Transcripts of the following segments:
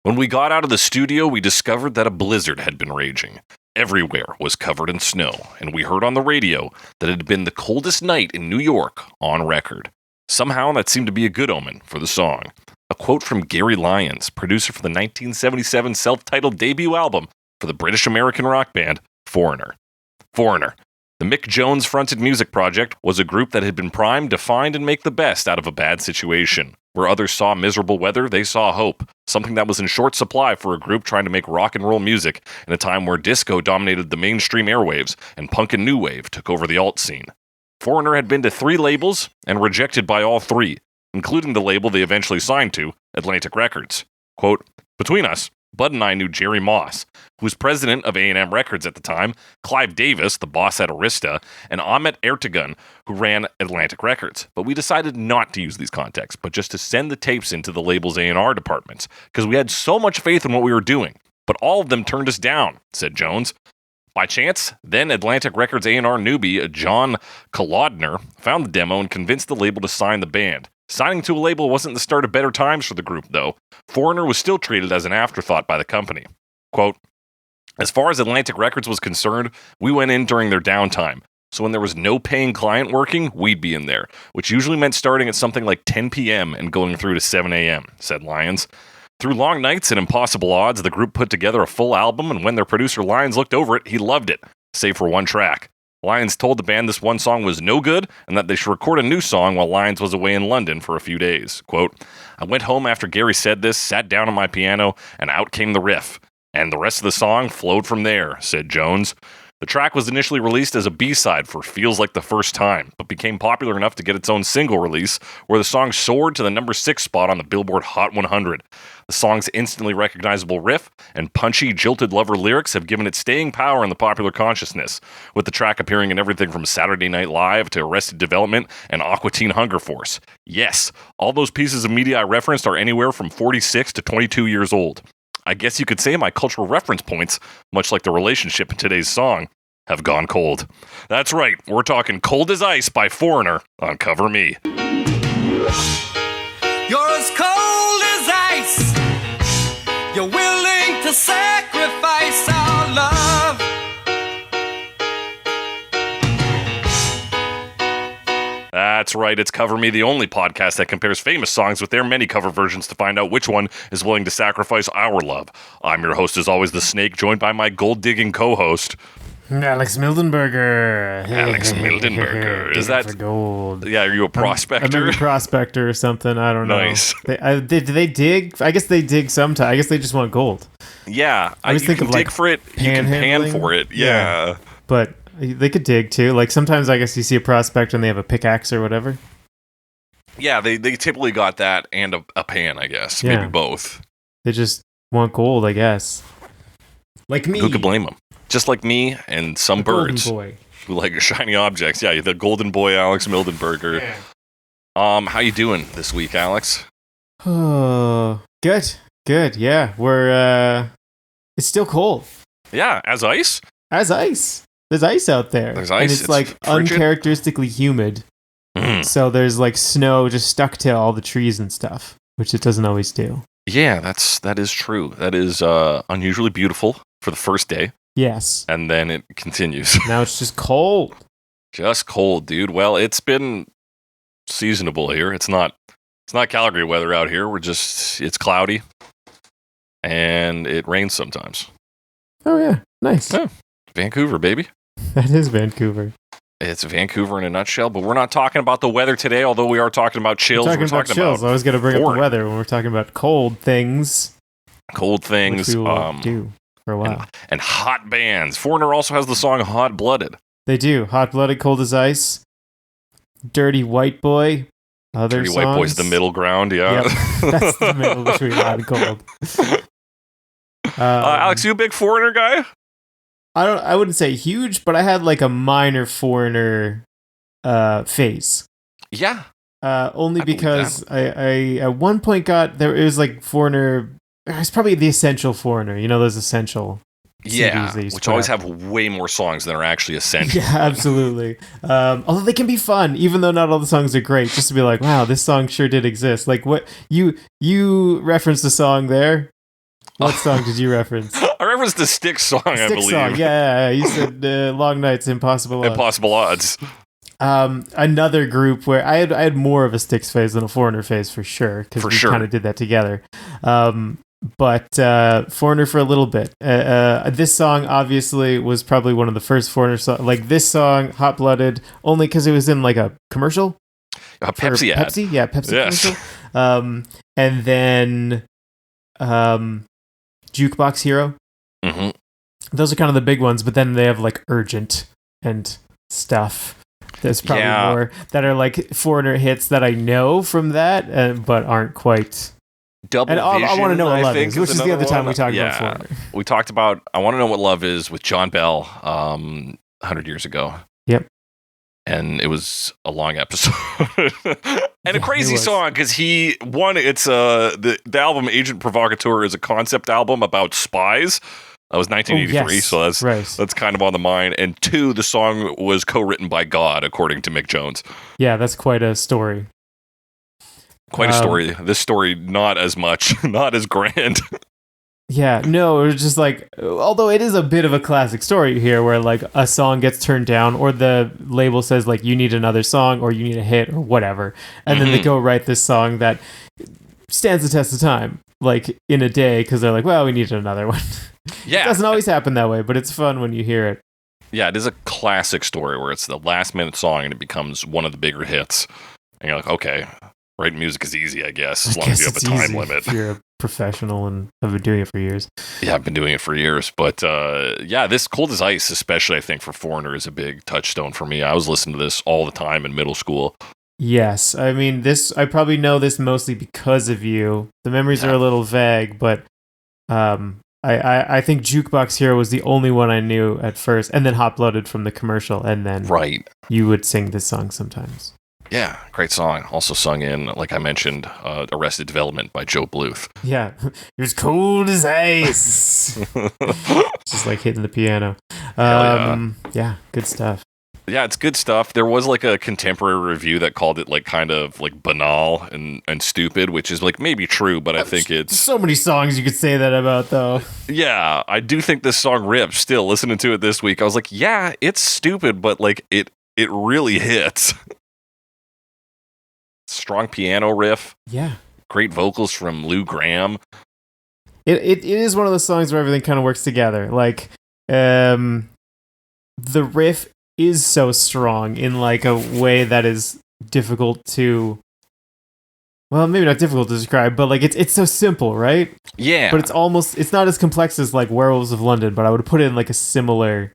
When we got out of the studio, we discovered that a blizzard had been raging. Everywhere was covered in snow, and we heard on the radio that it had been the coldest night in New York on record. Somehow, that seemed to be a good omen for the song. A quote from Gary Lyons, producer for the 1977 self-titled debut album for the British-American rock band Foreigner. Foreigner, the Mick Jones fronted music project, was a group that had been primed to find and make the best out of a bad situation. Where others saw miserable weather, they saw hope, something that was in short supply for a group trying to make rock and roll music in a time where disco dominated the mainstream airwaves and punk and new wave took over the alt scene. Foreigner had been to 3 labels and rejected by all 3, including the label they eventually signed to, Atlantic Records. Quote, between us, Bud and I knew Jerry Moss, who was president of A&M Records at the time, Clive Davis, the boss at Arista, and Ahmet Ertegun, who ran Atlantic Records. But we decided not to use these contacts, but just to send the tapes into the label's A&R departments, because we had so much faith in what we were doing. But all of them turned us down, said Jones. By chance, then Atlantic Records A&R newbie John Kolodner found the demo and convinced the label to sign the band. Signing to a label wasn't the start of better times for the group, though. Foreigner was still treated as an afterthought by the company. Quote, as far as Atlantic Records was concerned, we went in during their downtime. So when there was no paying client working, we'd be in there, which usually meant starting at something like 10 p.m. and going through to 7 a.m., said Lyons. Through long nights and impossible odds, the group put together a full album, and when their producer Lyons looked over it, he loved it, save for one track. Lyons told the band this one song was no good and that they should record a new song while Lyons was away in London for a few days. Quote, I went home after Gary said this, sat down on my piano, and out came the riff. And the rest of the song flowed from there, said Jones. The track was initially released as a B-side for Feels Like the First Time, but became popular enough to get its own single release, where the song soared to the number 6 spot on the Billboard Hot 100. The song's instantly recognizable riff and punchy, jilted lover lyrics have given it staying power in the popular consciousness, with the track appearing in everything from Saturday Night Live to Arrested Development and Aqua Teen Hunger Force. Yes, all those pieces of media I referenced are anywhere from 46 to 22 years old. I guess you could say my cultural reference points, much like the relationship in today's song, have gone cold. That's right, we're talking Cold as Ice by Foreigner on Cover Me. You're as cold as ice. You're willing to sacrifice our love. That's right, it's Cover Me, the only podcast that compares famous songs with their many cover versions to find out which one is willing to sacrifice our love. I'm your host, as always, The Snake, joined by my gold-digging co-host, Alex Mildenberger. Alex Mildenberger. Is that gold? Yeah, are you a prospector? I'm a prospector or something. I don't know. Nice. Do they dig? I guess they dig sometimes. I guess they just want gold. Yeah, I was thinking you can dig for it. You can pan for it. Yeah. But they could dig too. Like sometimes I guess you see a prospector and they have a pickaxe or whatever. Yeah, they typically got that and a pan, I guess. Yeah. Maybe both. They just want gold, I guess. Like me. Who could blame them? Just like me and some birds Golden boy. who like shiny objects. Yeah, the golden boy, Alex Mildenberger. Yeah. How you doing this week, Alex? Oh, good. Yeah, we're it's still cold. Yeah, as ice. As ice. There's ice out there. There's ice. And it's like frigid. uncharacteristically humid. So there's like snow just stuck to all the trees and stuff, which it doesn't always do. Yeah, that is true. That is unusually beautiful for the first day. Yes. And then it continues. Now it's just cold. Just cold, dude. Well, it's been seasonable here. It's not Calgary weather out here. It's cloudy and it rains sometimes. Oh yeah, nice. Yeah. Vancouver, baby. That is Vancouver. It's Vancouver in a nutshell, but we're not talking about the weather today, although we are talking about chills. We're talking about chills. I was going to bring up the weather when we're talking about cold things. Cold things. Which we will do for a while. And hot bands. Foreigner also has the song Hot Blooded. They do. Hot Blooded, Cold as Ice. Dirty White Boy. Other Dirty songs. White Boy's the middle ground, yeah. Yep. That's the middle between hot and cold. Alex, you a big Foreigner guy? I wouldn't say huge, but I had like a minor Foreigner phase. Yeah. Only because I at one point it was like Foreigner. It's probably the Essential Foreigner. You know those Essential Yeah, CDs which always have way more songs than are actually essential. Yeah, absolutely. Although they can be fun, even though not all the songs are great, just to be like, wow, this song sure did exist. Like what you referenced the song there. What song did you reference? I referenced the Styx song, I believe. Song, yeah. You said Long Nights, Impossible Odds. Impossible Odds. Another group where I had more of a Styx phase than a Foreigner phase for sure, because we kind of did that together. But Foreigner for a little bit. This song obviously was probably one of the first Foreigner songs. Like this song, Hot Blooded, only because it was in like a commercial. A Pepsi ad. Pepsi, yeah, Pepsi yes. commercial. And then Jukebox Hero. Mm-hmm. Those are kind of the big ones, but then they have like Urgent and stuff. There's probably more that are like Foreigner hits that I know from that, but aren't quite. Double and Vision, I Want to Know What Love Is, which is the other time we talked about Foreigner. We talked about I Want to Know What Love Is with John Bell 100 years ago. Yep. And it was a long episode. And a crazy song, because it's the album Agent Provocateur is a concept album about spies. That was 1983, so that's kind of on the mind. And 2, the song was co-written by God, according to Mick Jones. Yeah, that's quite a story. Quite a story. This story, not as much, not as grand. Yeah, no, it was just like, although it is a bit of a classic story here where like a song gets turned down or the label says like you need another song or you need a hit or whatever. And then they go write this song that stands the test of time, like in a day, because they're like, well, we need another one. Yeah. It doesn't always happen that way, but it's fun when you hear it. Yeah, it is a classic story where it's the last minute song and it becomes one of the bigger hits. And you're like, okay, writing music is easy, I guess, as long as you have a time limit. If you're a professional and have been doing it for years. Yeah, I've been doing it for years. But this Cold as Ice, especially I think for Foreigner, is a big touchstone for me. I was listening to this all the time in middle school. Yes, I mean, I probably know this mostly because of you. The memories are a little vague, but I think Jukebox Hero was the only one I knew at first, and then Hot Blooded from the commercial, and then you would sing this song sometimes. Yeah, great song. Also sung in, like I mentioned, Arrested Development by Joe Bluth. Yeah, you're as cold as ice. Just like hitting the piano. Yeah, good stuff. Yeah, it's good stuff. There was like a contemporary review that called it like kind of like banal and stupid, which is like maybe true, but I think it's so many songs you could say that about though. Yeah, I do think this song rips. Still listening to it this week, I was like, yeah, it's stupid, but like it really hits. Strong piano riff. Yeah. Great vocals from Lou Gramm. It is one of those songs where everything kind of works together. Like the riff is so strong in like a way that is difficult to, well, maybe not difficult to describe, but like it's so simple, right? Yeah. But it's not as complex as like Werewolves of London, but I would put it in like a similar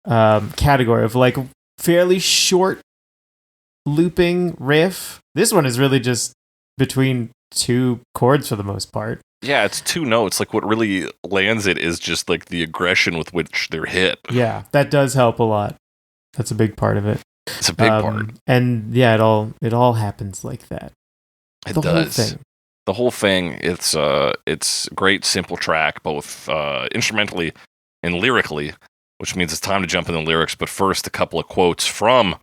category of like fairly short looping riff. This one is really just between 2 chords for the most part. Yeah, it's 2 notes. Like what really lands it is just like the aggression with which they're hit. Yeah, that does help a lot. That's a big part of it. It's a big part. And yeah, it all happens like that. It does. The whole thing. It's a great, simple track, both instrumentally and lyrically, which means it's time to jump into the lyrics. But first, a couple of quotes from,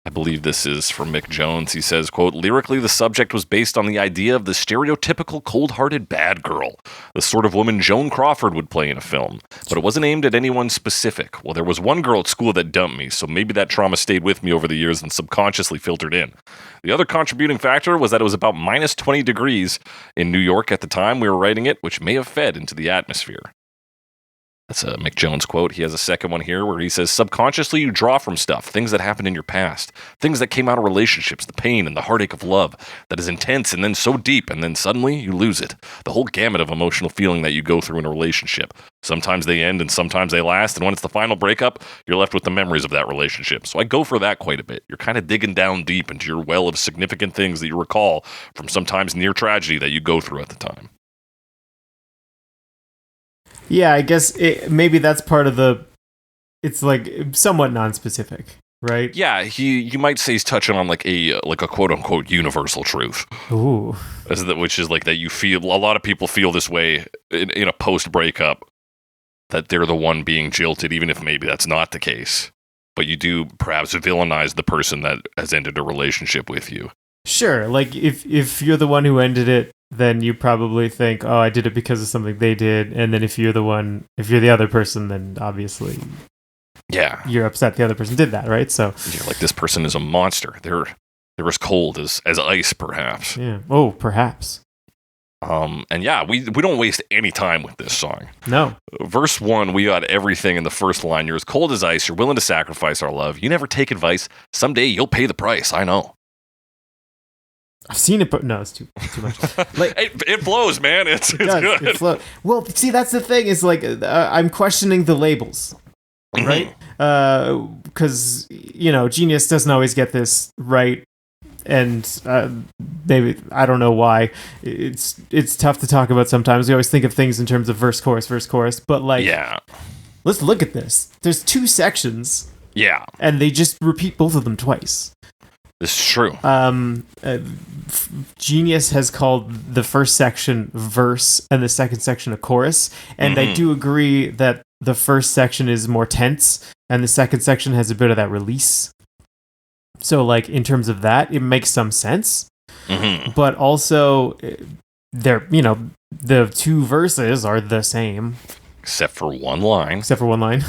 I believe this is from Mick Jones. He says, quote, "Lyrically, the subject was based on the idea of the stereotypical cold-hearted bad girl, the sort of woman Joan Crawford would play in a film. But it wasn't aimed at anyone specific. Well, there was one girl at school that dumped me, so maybe that trauma stayed with me over the years and subconsciously filtered in. The other contributing factor was that it was about minus 20 degrees in New York at the time we were writing it, which may have fed into the atmosphere." That's a Mick Jones quote. He has a second one here where he says, "Subconsciously you draw from stuff, things that happened in your past, things that came out of relationships, the pain and the heartache of love that is intense and then so deep and then suddenly you lose it. The whole gamut of emotional feeling that you go through in a relationship. Sometimes they end and sometimes they last, and when it's the final breakup, you're left with the memories of that relationship. So I go for that quite a bit. You're kind of digging down deep into your well of significant things that you recall from sometimes near tragedy that you go through at the time." Yeah, I guess maybe that's part of it's like somewhat non-specific, right? Yeah, you might say he's touching on like a quote-unquote universal truth. Ooh. Which is like that you feel, a lot of people feel this way in a post-breakup, that they're the one being jilted, even if maybe that's not the case. But you do perhaps villainize the person that has ended a relationship with you. Sure, like if you're the one who ended it, then you probably think, oh, I did it because of something they did. And then if you're the other person, then obviously you're upset the other person did that, right? So you're like, this person is a monster. They're as cold as ice, perhaps. Yeah. Oh, perhaps. And yeah, we don't waste any time with this song. No. Verse 1, we got everything in the first line. You're as cold as ice. You're willing to sacrifice our love. You never take advice. Someday you'll pay the price. I know. I've seen it, but no, it's too much. Like, it blows, man. It's good. Well, see, that's the thing. Is like I'm questioning the labels, right? Because Genius doesn't always get this right, and maybe I don't know why. It's tough to talk about sometimes. We always think of things in terms of verse, chorus, but like, let's look at this. There's 2 sections. Yeah, and they just repeat both of them twice. This is true. Genius has called the first section verse and the second section a chorus, and I do agree that the first section is more tense and the second section has a bit of that release. So, like, in terms of that, it makes some sense. But also, the 2 verses are the same. Except for one line. Except for one.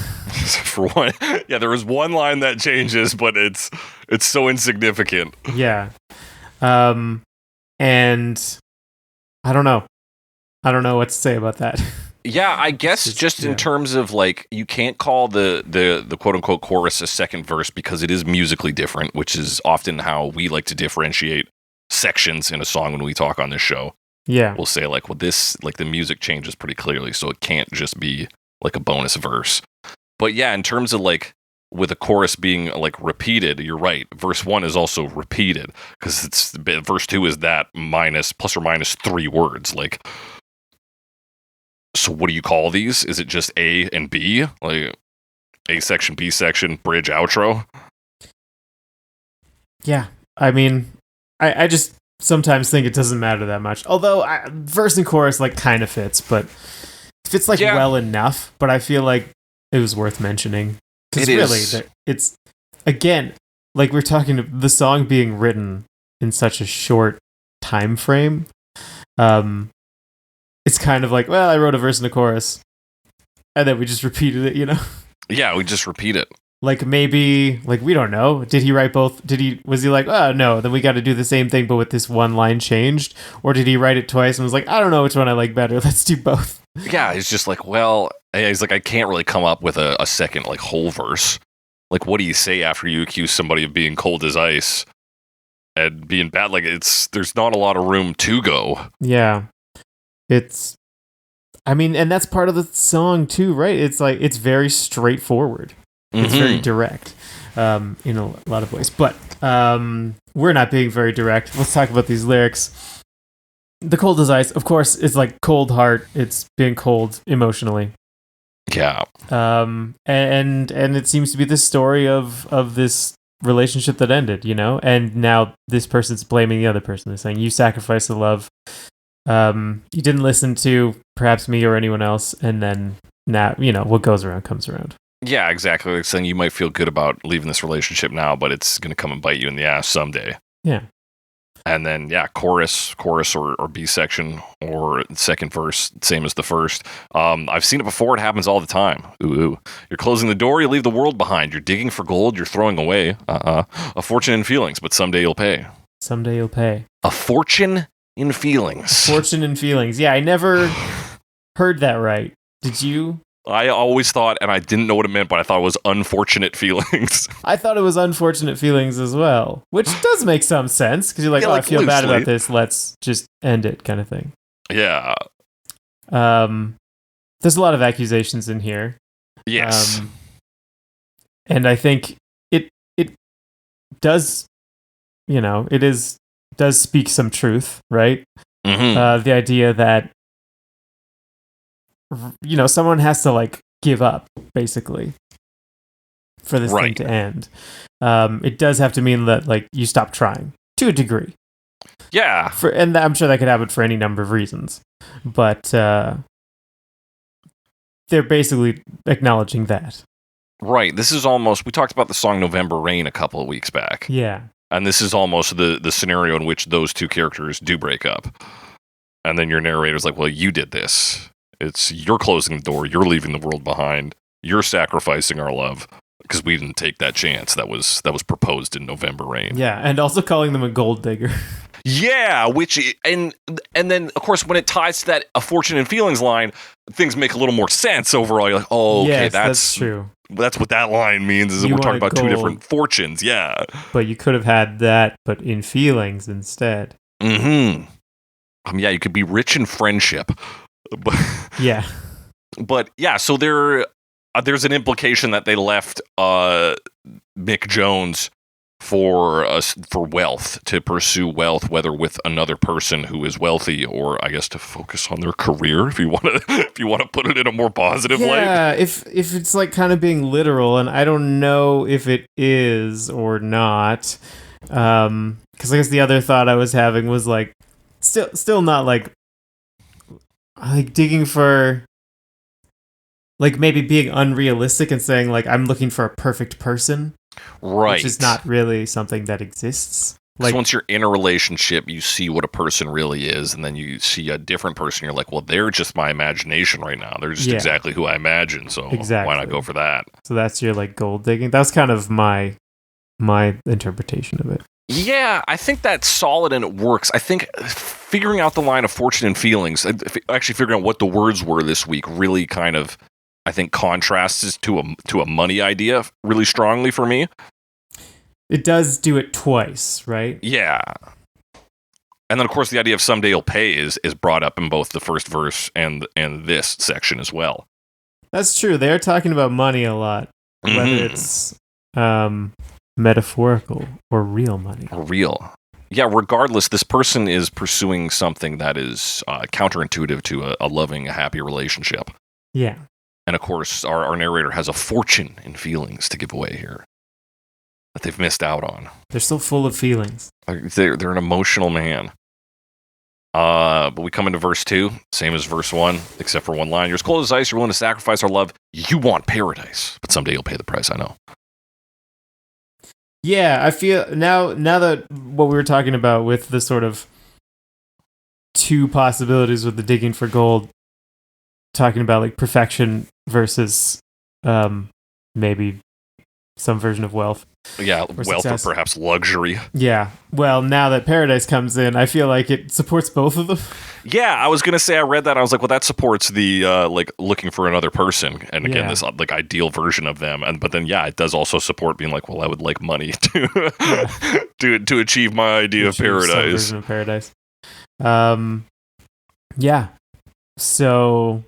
Yeah, there is one line that changes, but it's so insignificant. Yeah. And I don't know. I don't know what to say about that. Yeah, I guess just in terms of, like, you can't call the quote-unquote chorus a second verse because it is musically different, which is often how we like to differentiate sections in a song when we talk on this show. Yeah. We'll say, like, well, this, like, the music changes pretty clearly, so it can't just be, like, a bonus verse. But yeah, in terms of, like, with a chorus being, like, repeated, you're right. Verse 1 is also repeated, because verse 2 is that plus or minus 3 words. Like, so what do you call these? Is it just A and B? Like, A section, B section, bridge, outro? Yeah. I mean, I just sometimes think it doesn't matter that much. Although verse and chorus like kind of fits, but it fits like well enough. But I feel like it was worth mentioning because really, it's again like we're talking the song being written in such a short time frame. It's kind of like, well, I wrote a verse and a chorus, and then we just repeated it. Yeah, we just repeat it. Like maybe, like we don't know. Did he write both? Was he like, oh no, then we got to do the same thing, but with this one line changed? Or did he write it twice and was like, I don't know which one I like better. Let's do both. Yeah, he's just like, well, he's like, I can't really come up with a second like whole verse. Like, what do you say after you accuse somebody of being cold as ice and being bad? Like, there's not a lot of room to go. Yeah, and that's part of the song too, right? It's like it's very straightforward. It's very direct in a lot of ways. But we're not being very direct. Let's talk about these lyrics. The cold as ice, of course, it's like cold heart. It's being cold emotionally. Yeah. And it seems to be the story of this relationship that ended, and now this person's blaming the other person. They're saying, you sacrificed the love. You didn't listen to perhaps me or anyone else. And then now, what goes around comes around. Yeah, exactly. Like saying you might feel good about leaving this relationship now, but it's going to come and bite you in the ass someday. Yeah. And then, chorus or B section or second verse, same as the first. I've seen it before. It happens all the time. Ooh. You're closing the door. You leave the world behind. You're digging for gold. You're throwing away. A fortune in feelings, but someday you'll pay. Someday you'll pay. A fortune in feelings. A fortune in feelings. Yeah, I never heard that right. Did you? I always thought, and I didn't know what it meant, but I thought it was unfortunate feelings. I thought it was unfortunate feelings as well, which does make some sense because you're like, I feel bad about this. Let's just end it, kind of thing. Yeah. There's a lot of accusations in here. Yes. And I think it does, does speak some truth, right? The idea that someone has to like give up basically for this thing to end. It does have to mean that like you stop trying to a degree. Yeah. And I'm sure that could happen for any number of reasons, but they're basically acknowledging that. Right. This is almost, we talked about the song November Rain a couple of weeks back. Yeah. And this is almost the scenario in which those two characters do break up. And then your narrator's like, well, you did this. You're closing the door. You're leaving the world behind. You're sacrificing our love because we didn't take that chance that was proposed in November Rain. Yeah, and also calling them a gold digger. Yeah, and then of course when it ties to that a fortune and feelings line, things make a little more sense overall. You're like, oh, okay, yes, that's true. That's what that line means. Is that we're talking about gold, 2 different fortunes. Yeah, but you could have had that, but in feelings instead. Mm-hmm. Yeah, you could be rich in friendship. Yeah. But yeah, so there's an implication that they left Mick Jones for wealth, to pursue wealth, whether with another person who is wealthy, or I guess to focus on their career, if you want to put it in a more positive light. Yeah, if it's like kind of being literal, and I don't know if it is or not, because I guess the other thought I was having was like still not like digging for, like, maybe being unrealistic and saying like I'm looking for a perfect person, right? Which is not really something that exists. Like, once you're in a relationship, you see what a person really is, and then you see a different person. You're like, well, they're just my imagination right now. They're just exactly who I imagine. So why not go for that? So that's your like gold digging. That was kind of my interpretation of it. Yeah, I think that's solid and it works. I think figuring out the line of fortune and feelings, actually figuring out what the words were this week, really kind of, I think, contrasts to a money idea really strongly for me. It does do it twice, right? Yeah. And then, of course, the idea of someday you'll pay is brought up in both the first verse and this section as well. That's true. They're talking about money a lot, whether it's metaphorical or real money. Real. Yeah, regardless, this person is pursuing something that is counterintuitive to a loving, happy relationship. Yeah. And of course, our narrator has a fortune in feelings to give away here that they've missed out on. They're still full of feelings. They're an emotional man. But we come into verse 2, same as verse 1, except for one line. You're as cold as ice, you're willing to sacrifice our love. You want paradise, but someday you'll pay the price, I know. Yeah, I feel now that what we were talking about with the sort of 2 possibilities with the digging for gold, talking about like perfection versus maybe some version of wealth. Yeah, wealth or perhaps luxury. Yeah. Well, now that paradise comes in, I feel like it supports both of them. Yeah, I was going to say, I read that, and I was like, well, that supports the, like, looking for another person, and again, this, like, ideal version of them, but then, yeah, it does also support being like, well, I would like money to achieve my idea of paradise. Some version of paradise. Yeah. So,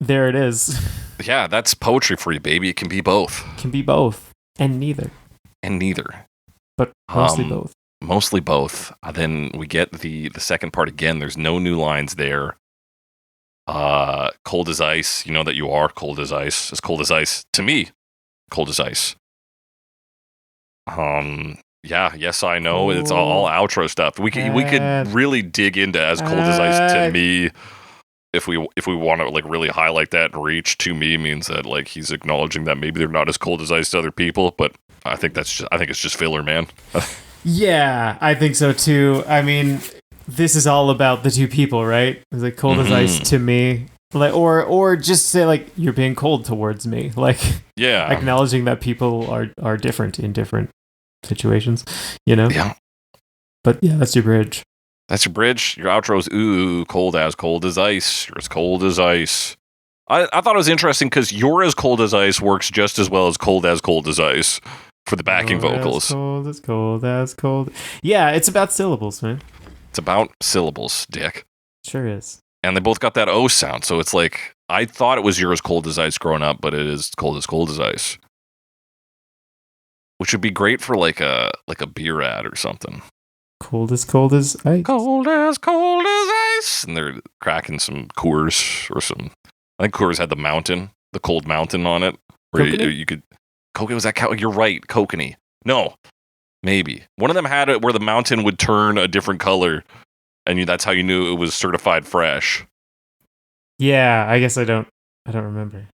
there it is. Yeah, that's poetry for you, baby. It can be both. It can be both. And neither. But mostly both. Mostly both. Then we get the second part again. There's no new lines there. Cold as ice. You know that you are cold as ice. As cold as ice. To me, cold as ice. Yeah, yes, I know. It's all outro stuff. We could really dig into as cold as ice to me. If we want to like really highlight that and reach, to me means that like he's acknowledging that maybe they're not as cold as ice to other people, but I think it's just filler, man. Yeah, I think so too. I mean, this is all about the 2 people, right? It's like cold as ice to me, like or just say like you're being cold towards me, like acknowledging that people are different in different situations, you know? Yeah. But yeah, that's your bridge. That's your bridge. Your outro's, ooh, cold as ice. You're as cold as ice. I thought it was interesting because you're as cold as ice works just as well as cold as ice for the backing vocals. As cold. Yeah, it's about syllables, man. It's about syllables, Dick. Sure is. And they both got that O sound, so it's like, I thought it was you're as cold as ice growing up, but it is cold as ice. Which would be great for like a beer ad or something. Cold as ice. Cold as ice. And they're cracking some Coors or some. I think Coors had the cold mountain on it. Where you could. Was that? You're right. Kokanee. No. Maybe. One of them had it where the mountain would turn a different color. And that's how you knew it was certified fresh. Yeah, I guess I don't remember.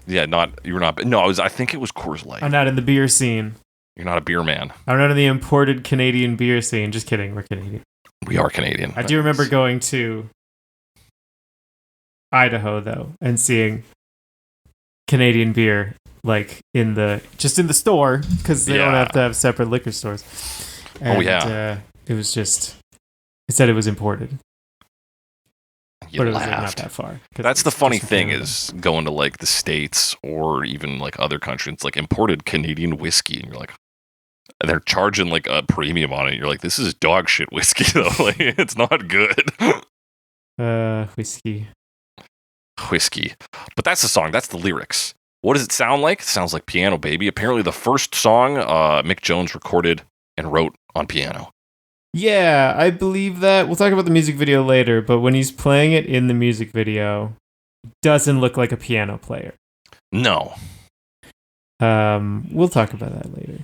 Yeah, I think it was Coors Light. I'm not in the beer scene. You're not a beer man. I'm not in the imported Canadian beer scene. Just kidding, we're Canadian. We are Canadian. I do remember going to Idaho though and seeing Canadian beer like in the store because they don't have to have separate liquor stores. And, it was just it said it was imported. But it was like, not that far. That's the funny thing is going to like the States or even like other countries, it's like imported Canadian whiskey, and you're like, they're charging like a premium on it. You're like, this is dog shit whiskey though. Like, it's not good. Whiskey. But that's the song. That's the lyrics. What does it sound like? It sounds like Piano Baby. Apparently, the first song Mick Jones recorded and wrote on piano. Yeah, I believe that. We'll talk about the music video later, but when he's playing it in the music video, it doesn't look like a piano player. No. We'll talk about that later.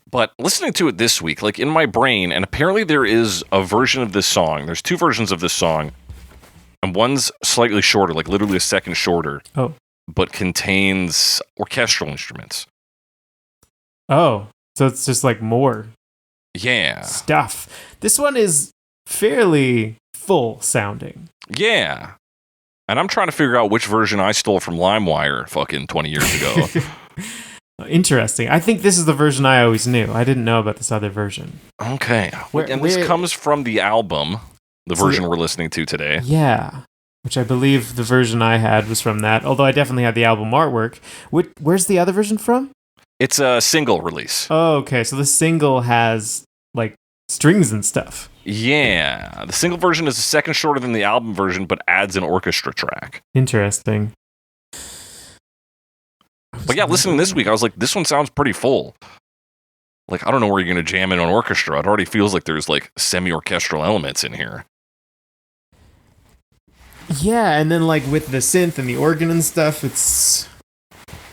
But listening to it this week, like in my brain, and apparently there is a version of this song. There's two versions of this song, and one's slightly shorter, like literally a second shorter. Oh. But contains orchestral instruments. Oh, so it's just like more. Yeah. Stuff. This one is fairly full sounding. Yeah. And I'm trying to figure out which version I stole from LimeWire fucking 20 years ago. Interesting. I think this is the version I always knew. I didn't know about this other version. Okay. This comes from the album, the version we're listening to today. Yeah. Which I believe the version I had was from that. Although I definitely had the album artwork. Where's the other version from? It's a single release. Oh, okay. So the single has, like, strings and stuff. Yeah. The single version is a second shorter than the album version, but adds an orchestra track. Interesting. But yeah, listening this week, I was like, this one sounds pretty full. Like, I don't know where you're going to jam in an orchestra. It already feels like there's, like, semi-orchestral elements in here. Yeah, and then, like, with the synth and the organ and stuff, it's...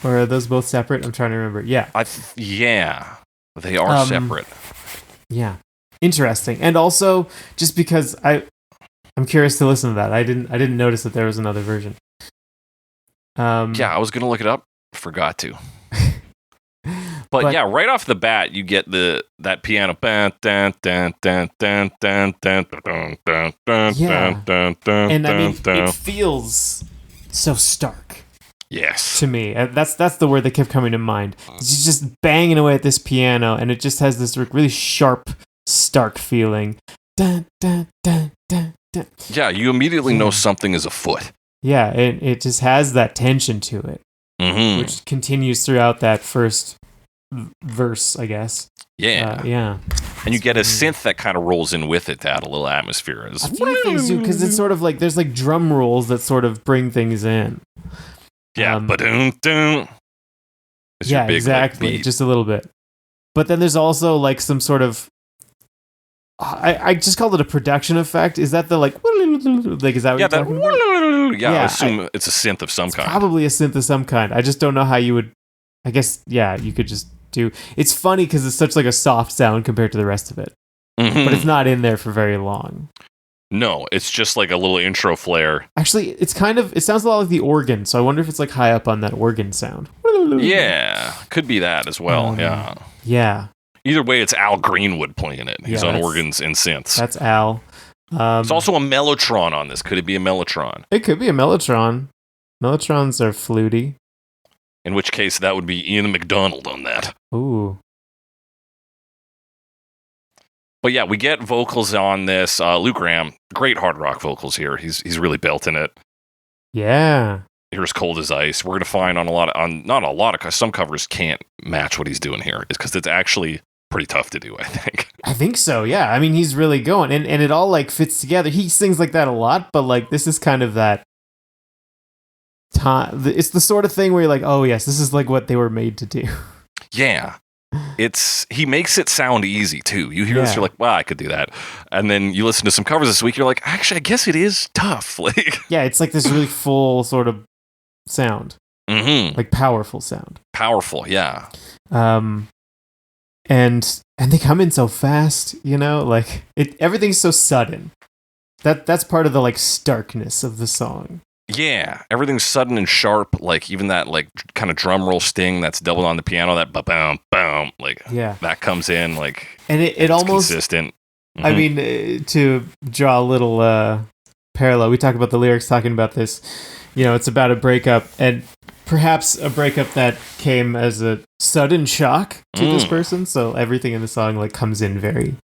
Or are those both separate? I'm trying to remember. Yeah. Yeah. They are separate. Yeah. Interesting. And also, just because I'm curious to listen to that. I didn't notice that there was another version. Yeah, I was going to look it up. Forgot to. But yeah, right off the bat, you get that piano. Yeah. And I mean, it feels so stark. Yes. To me. That's the word that kept coming to mind. She's just banging away at this piano, and it just has this really sharp, stark feeling. Dun, dun, dun, dun, dun. Yeah, you immediately know something is afoot. Yeah, it just has that tension to it, which continues throughout that first verse, I guess. Yeah. Yeah. And you get a synth that kind of rolls in with it to add a little atmosphere. I feel like things do, because it's sort of like, there's like drum rolls that sort of bring things in. Yeah, ba-doom-doom. Yeah, big, exactly. Like, just a little bit. But then there's also like some sort of... I just called it a production effect. Is that the like... is that what you're talking about? Yeah, I assume it's a synth of some kind. Probably a synth of some kind. I just don't know how you would... I guess, yeah, you could just do... It's funny because it's such like a soft sound compared to the rest of it. Mm-hmm. But it's not in there for very long. No, it's just like a little intro flare. Actually, it sounds a lot like the organ, so I wonder if it's like high up on that organ sound. Yeah, could be that as well, yeah. Yeah. Either way, it's Al Greenwood playing it. He's on organs and synths. That's Al. There's also a mellotron on this. Could it be a mellotron? It could be a mellotron. Mellotrons are fluty. In which case, that would be Ian McDonald on that. Ooh. But yeah, we get vocals on this. Luke Graham, great hard rock vocals here. He's really belting it. Yeah. Here's Cold as Ice. We're going to find not a lot of, some covers can't match what he's doing here. It's because it's actually pretty tough to do, I think. I think so, yeah. I mean, he's really going. And it all like fits together. He sings like that a lot, but like this is kind of that time. It's the sort of thing where you're like, oh yes, this is like what they were made to do. Yeah. He makes it sound easy too. You hear this, you're like, wow, I could do that. And then you listen to some covers this week, you're like, actually, I guess it is tough. Like, yeah, it's like this really full sort of sound. Mm-hmm. Like powerful sound. Powerful, yeah. And they come in so fast, you know, like everything's so sudden. That's part of the like starkness of the song. Yeah, everything's sudden and sharp, like even that like kind of drum roll sting that's doubled on the piano, that ba-bam, bam, like that comes in like, and it almost consistent. Mm-hmm. I mean, to draw a little parallel, we talk about the lyrics talking about this. It's about a breakup, and perhaps a breakup that came as a sudden shock to this person. So everything in the song like comes in very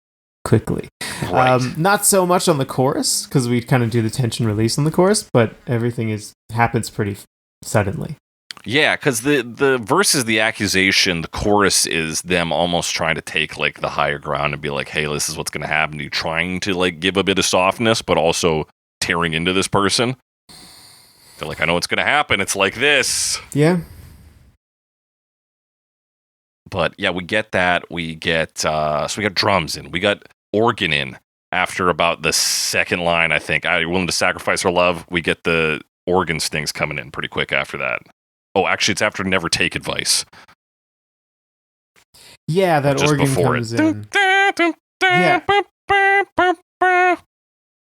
quickly. Right. Not so much on the chorus, because we kind of do the tension release on the chorus, but everything happens pretty suddenly. Yeah, because the verse is the accusation, the chorus is them almost trying to take like the higher ground and be like, hey, this is what's going to happen to you, trying to like give a bit of softness, but also tearing into this person. They're like, I know what's going to happen. It's like this. Yeah. But yeah, we get that. We get, so we got drums in. We got organ in after about the second line, I think. Are you willing to sacrifice our love? We get the organ stings coming in pretty quick after that. Oh, actually, it's after Never Take Advice. Yeah, that just organ before comes it. in.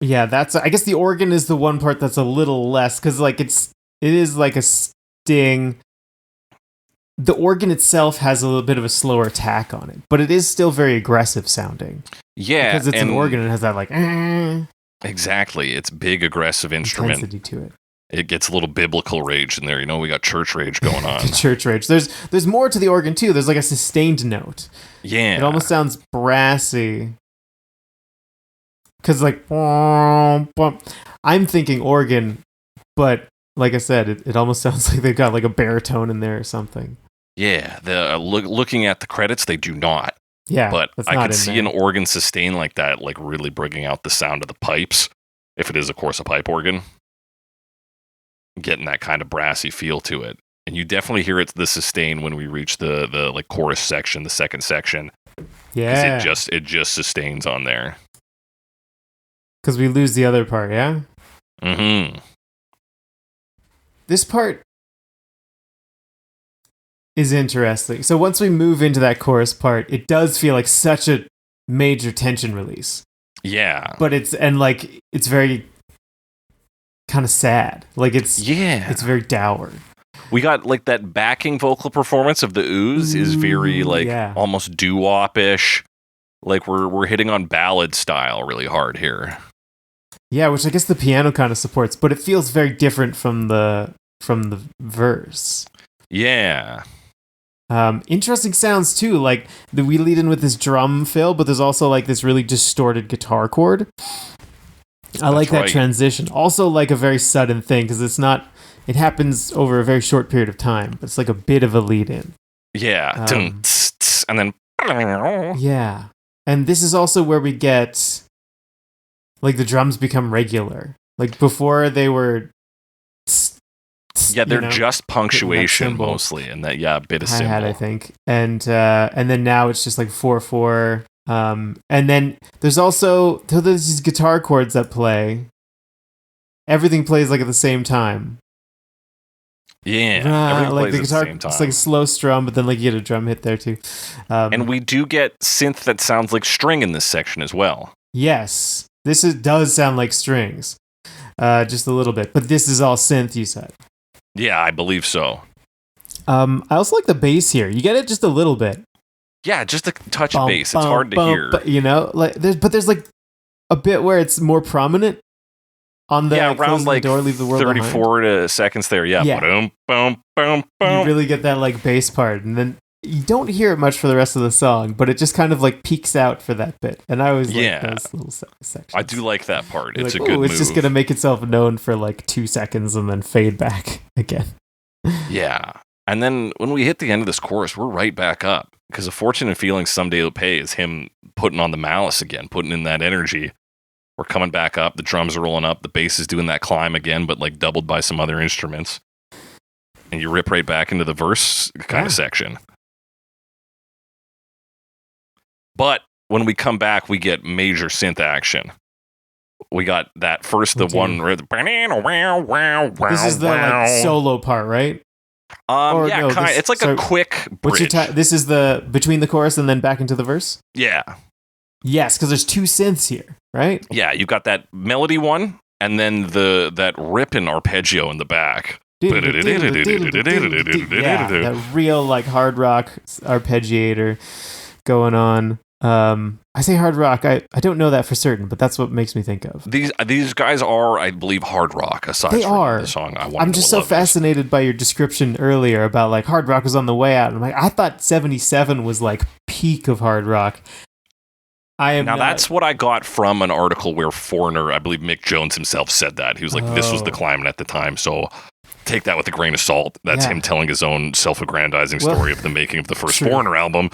Yeah, I guess the organ is the one part that's a little less, because like it is like a sting. The organ itself has a little bit of a slower attack on it, but it is still very aggressive sounding. Yeah, because it's an organ and it has that like exactly. It's big aggressive instrument. Intensity to it. It gets a little biblical rage in there. We got church rage going on. Church rage. There's more to the organ too. There's like a sustained note. Yeah, it almost sounds brassy. Because like, I'm thinking organ, but like I said, it almost sounds like they've got like a baritone in there or something. Yeah, looking at the credits, they do not. Yeah, but I could see there. an organ sustain like that, like really bringing out the sound of the pipes. If it is, of course, a pipe organ, getting that kind of brassy feel to it, and you definitely hear the sustain when we reach the like chorus section, the second section. Yeah, it just sustains on there. Because we lose the other part, yeah? Mm-hmm. This part is interesting. So once we move into that chorus part, it does feel like such a major tension release. Yeah. But it's very kind of sad. Like it's very dour. We got like that backing vocal performance of the ooze is very like almost doo-wop-ish. Like we're hitting on ballad style really hard here. Yeah, which I guess the piano kind of supports, but it feels very different from the verse. Yeah. Interesting sounds too. Like we lead in with this drum fill, but there's also like this really distorted guitar chord. I like that transition. Also, like a very sudden thing because it happens over a very short period of time. But it's like a bit of a lead in. Yeah. And then. Yeah. And this is also where we get. Like the drums become regular. Like before they were. They're just punctuation mostly, and that a bit of cymbal. Hi-hat, I think, and then now it's just like 4/4. And then there's these guitar chords that play. Everything plays like at the same time. Yeah, everything like plays the guitar, at the same time. It's like a slow strum, but then like you get a drum hit there too. And we do get synth that sounds like string in this section as well. Yes. Does sound like strings, just a little bit, but this is all synth. You said, yeah, I believe so. I also like the bass here. You get it just a little bit. Yeah, just a touch of bass. It's hard to hear. Like there's like a bit where it's more prominent on the around like the door, leave the world 34 seconds there. Yeah, boom, boom, boom, boom. You really get that like bass part, and then. You don't hear it much for the rest of the song, but it just kind of like peaks out for that bit. And I always like those little sections. I do like that part. It's like, a good move. It's just going to make itself known for like 2 seconds and then fade back again. Yeah. And then when we hit the end of this chorus, we're right back up. Because A Fortunate Feeling Someday Will Pay is him putting on the malice again, putting in that energy. We're coming back up. The drums are rolling up. The bass is doing that climb again, but like doubled by some other instruments. And you rip right back into the verse kind of section. But when we come back, we get major synth action. We got that first, one. This is the like solo part, right? It's like a quick bridge. This is the between the chorus and then back into the verse? Yeah. Yes, because there's 2 synths here, right? Yeah, you got that melody one, and then that ripping arpeggio in the back. Yeah, that real like hard rock arpeggiator going on. I say hard rock. I don't know that for certain, but that's what makes me think of. These guys are, I believe, hard rock. Aside they from are. The song, I'm just so fascinated by your description earlier about like hard rock was on the way out. I'm like, I thought 77 was like peak of hard rock. That's what I got from an article where Foreigner, I believe Mick Jones himself said that. He was like, this was the climate at the time, so take that with a grain of salt. That's him telling his own self-aggrandizing story of the making of the first Foreigner album.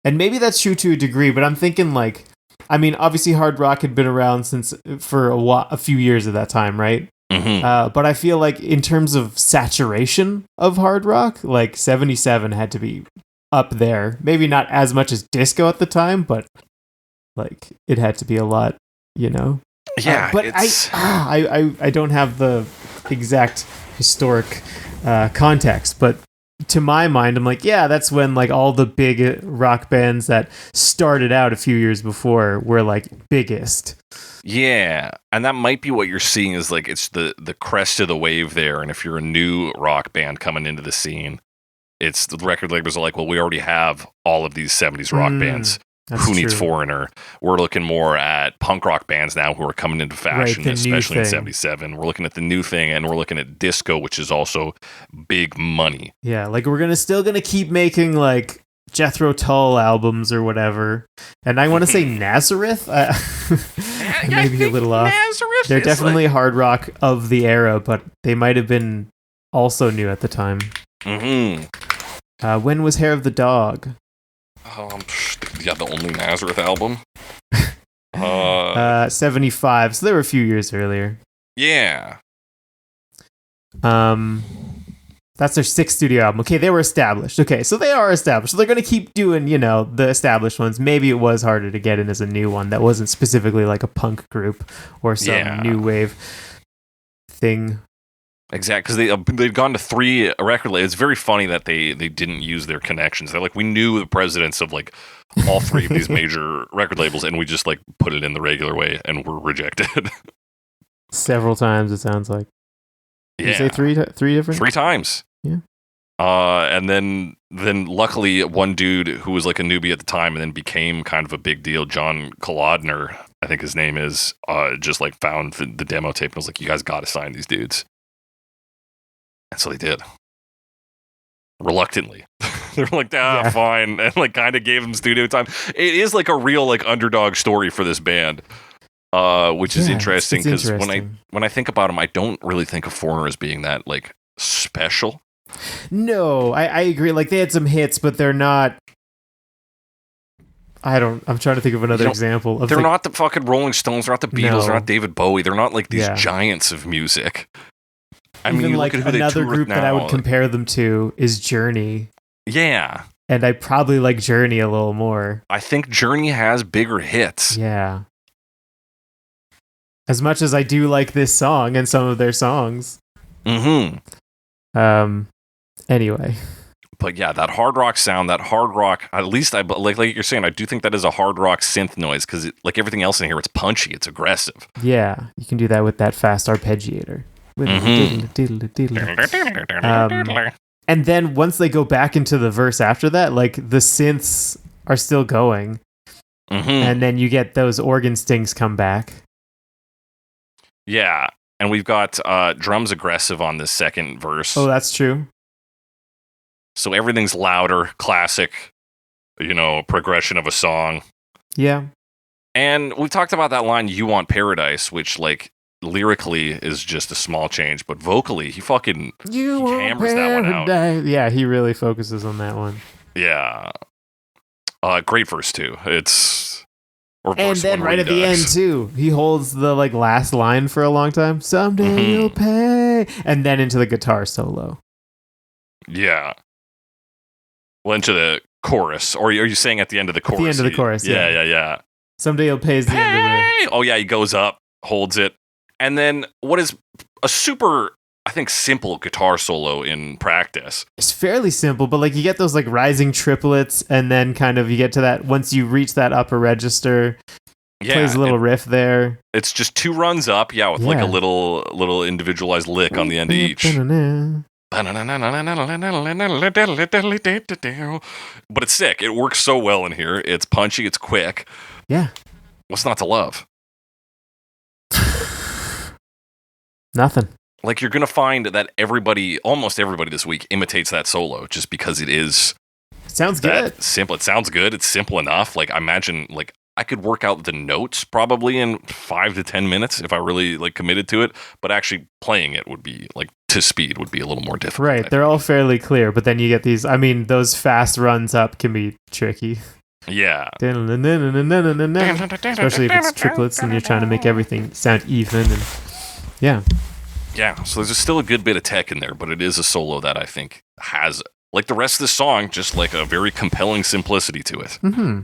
And maybe that's true to a degree, but I'm thinking like, I mean, obviously hard rock had been around for a few years at that time, right? Mm-hmm. But I feel like in terms of saturation of hard rock, like 77 had to be up there. Maybe not as much as disco at the time, but like it had to be a lot, you know? Yeah. But I don't have the exact historic context, but to my mind, I'm like, yeah, that's when like all the big rock bands that started out a few years before were like biggest. Yeah, and that might be what you're seeing is like it's the crest of the wave there. And if you're a new rock band coming into the scene, it's the record labels are like, well, we already have all of these 70s rock bands. Who needs Foreigner? We're looking more at punk rock bands now who are coming into fashion, especially in 77. We're looking at the new thing, and we're looking at disco, which is also big money. Yeah, like we're still gonna keep making like Jethro Tull albums or whatever. And I want to say Nazareth. Maybe a little off. Nazareth. They're definitely hard rock of the era, but they might have been also new at the time. Mm-hmm. When was Hair of the Dog? The only Nazareth album. 75. So they were a few years earlier. Yeah. That's their 6th studio album. Okay, they were established. Okay, so they are established. So they're going to keep doing, you know, the established ones. Maybe it was harder to get in as a new one that wasn't specifically like a punk group or some new wave thing. Exactly, because they'd gone to 3 record labels. It's very funny that they didn't use their connections. They're like, we knew the presidents of like all 3 of these major record labels, and we just like put it in the regular way, and were rejected. Several times, it sounds like. Did you say 3 different? 3 times. Yeah. And then luckily one dude who was like a newbie at the time and then became kind of a big deal, John Kolodner, I think his name is, just like found the demo tape and was like, you guys got to sign these dudes. And so they did. Reluctantly. They were like, fine. And like kind of gave them studio time. It is like a real like underdog story for this band. Which is interesting because when I think about them, I don't really think of Foreigner as being that like special. No, I agree. Like they had some hits, but they're not. I'm trying to think of another example. They're not the fucking Rolling Stones. They're not the Beatles. They're not David Bowie. They're not like these giants of music. I mean, like another group that I would compare them to is Journey. Yeah. And I probably like Journey a little more. I think Journey has bigger hits. Yeah. As much as I do like this song and some of their songs. Mm-hmm. Anyway. But yeah, that hard rock sound, that hard rock, at least I like you're saying, I do think that is a hard rock synth noise because like everything else in here, it's punchy, it's aggressive. Yeah, you can do that with that fast arpeggiator. And then once they go back into the verse after that, like the synths are still going. Mm-hmm. And then you get those organ stings come back. Yeah, and we've got drums aggressive on this second verse. Oh, that's true. So everything's louder, classic, progression of a song. Yeah. And we talked about that line, "You Want Paradise," which like lyrically is just a small change, but vocally he hammers that one out. Yeah, he really focuses on that one. Yeah. Great verse too. And then right at the end too, he holds the like last line for a long time. Someday you'll pay, and then into the guitar solo. Yeah. Well, into the chorus, or are you saying at the end of the chorus? At the end of the chorus. Yeah. Someday you'll pay is the end of it. Oh yeah, he goes up, holds it, and then what is a super, I think, simple guitar solo in practice. It's fairly simple, but like you get those like rising triplets, and then kind of you get to that once you reach that upper register. Plays a little riff there. It's just 2 runs up, with like a little individualized lick on the end of each. But it's sick. It works so well in here. It's punchy. It's quick. Yeah. What's not to love? Nothing. Like, you're going to find that almost everybody this week imitates that solo just because it is... Sounds good. Simple. It sounds good. It's simple enough. Like, I imagine, like, I could work out the notes probably in 5 to 10 minutes if I really, like, committed to it. But actually playing it would be, like, to speed would be a little more difficult. Right. They're all fairly clear, but then you get these... I mean, those fast runs up can be tricky. Yeah. Especially if it's triplets and you're trying to make everything sound even. And yeah. Yeah, so there's still a good bit of tech in there, but it is a solo that I think has, like the rest of the song, just like a very compelling simplicity to it. Mm-hmm.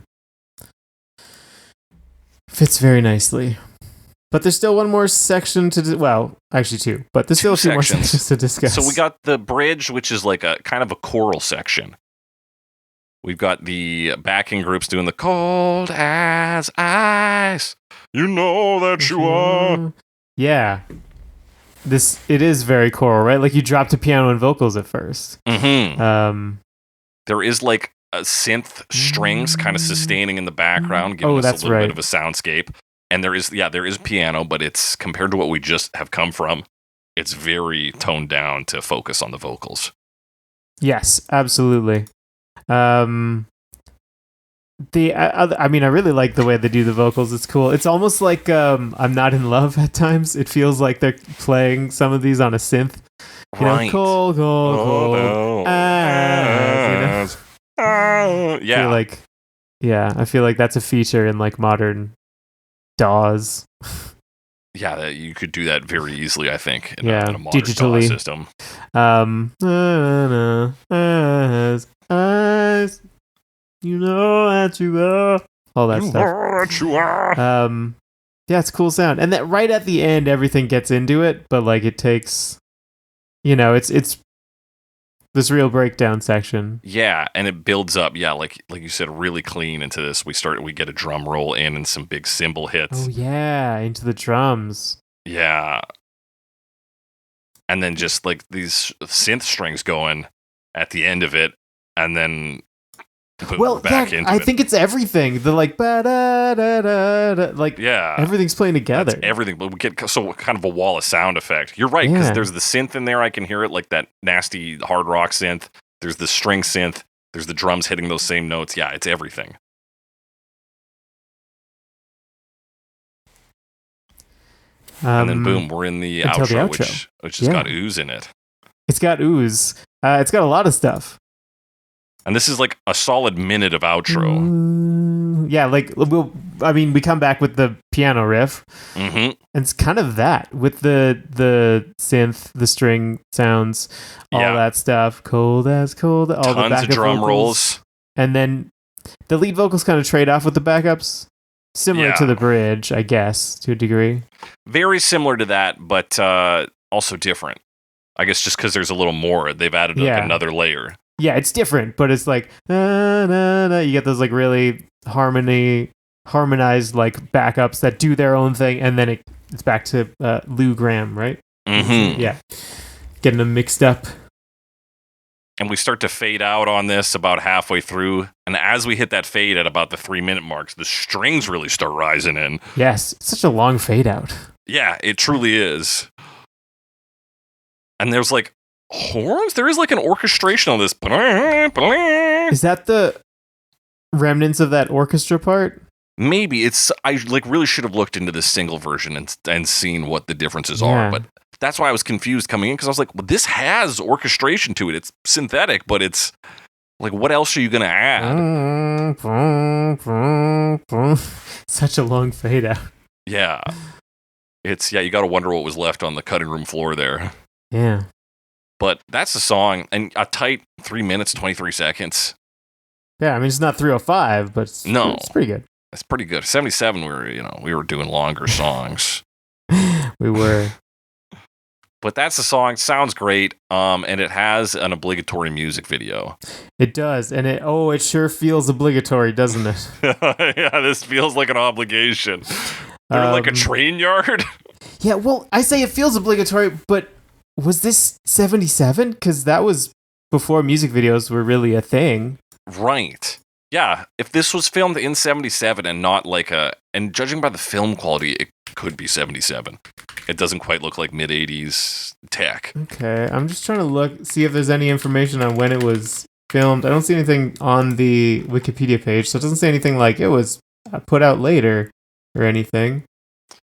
Fits very nicely. But there's still one more section to... actually two. But there's still a few more sections to discuss. So we got the bridge, which is like a kind of a choral section. We've got the backing groups doing the cold as ice. You know that you are. Yeah. It is very choral, right? Like you drop to piano and vocals at first. Mm-hmm. There is like a synth strings kind of sustaining in the background, giving us a little bit of a soundscape. And there is piano, but it's compared to what we just have come from, it's very toned down to focus on the vocals. Yes, absolutely. I really like the way they do the vocals. It's cool. It's almost like I'm Not in Love at times. It feels like they're playing some of these on a synth. You know, cold. Yeah. I feel like that's a feature in like modern DAWs. Yeah, you could do that very easily, I think, in a modern digitally. DAW system. You know that you are. All that stuff. You are. Yeah, it's a cool sound. And that right at the end, everything gets into it, but like it takes, it's this real breakdown section. Yeah, and it builds up. Yeah, like you said, really clean into this. We get a drum roll in and some big cymbal hits. Oh yeah, into the drums. Yeah. And then just like these synth strings going at the end of it, and then back into I it. think it's everything. The like ba-da-da-da-da, like everything's playing together. That's everything, but we get kind of a wall of sound effect. You're right, because there's the synth in there. I can hear it, like that nasty hard rock synth. There's the string synth. There's the drums hitting those same notes. Yeah, it's everything. And then boom, we're in the outro, which has got ooze in it. It's got ooze. It's got a lot of stuff. And this is like a solid minute of outro. Yeah, we come back with the piano riff. Mm-hmm. And it's kind of that with the synth, the string sounds, all that stuff. Cold as cold. All Tons the backup of drum vocals. rolls. And then the lead vocals kind of trade off with the backups. Similar to the bridge, I guess, to a degree. Very similar to that, but also different. I guess just because there's a little more. They've added another layer. Yeah, it's different, but it's like na, na, na. You get those like really harmonized like backups that do their own thing, and then it's back to Lou Gramm, right? Mm-hmm. Yeah, getting them mixed up. And we start to fade out on this about halfway through, and as we hit that fade at about the 3-minute marks, the strings really start rising in. Yes, it's such a long fade out. Yeah, it truly is. And there's like horns? There is like an orchestration on this. Is that the remnants of that orchestra part? Maybe. I like really should have looked into this single version and seen what the differences are, but that's why I was confused coming in, because I was like, well, this has orchestration to it. It's synthetic, but it's like, what else are you going to add? Such a long fade out. Yeah. You got to wonder what was left on the cutting room floor there. Yeah. But that's the song, and a tight 3 minutes, 23 seconds. Yeah, I mean, it's not 3:05, but it's pretty good. It's pretty good. 77, we were doing longer songs. We were. But that's the song. Sounds great. And it has an obligatory music video. It does. And it sure feels obligatory, doesn't it? Yeah, this feels like an obligation. They're like a train yard. Yeah, well, I say it feels obligatory, but was this 77? Because that was before music videos were really a thing. Right. Yeah, if this was filmed in 77 and not and judging by the film quality, it could be 77. It doesn't quite look like mid-80s tech. Okay, I'm just trying to see if there's any information on when it was filmed. I don't see anything on the Wikipedia page, so it doesn't say anything like it was put out later or anything.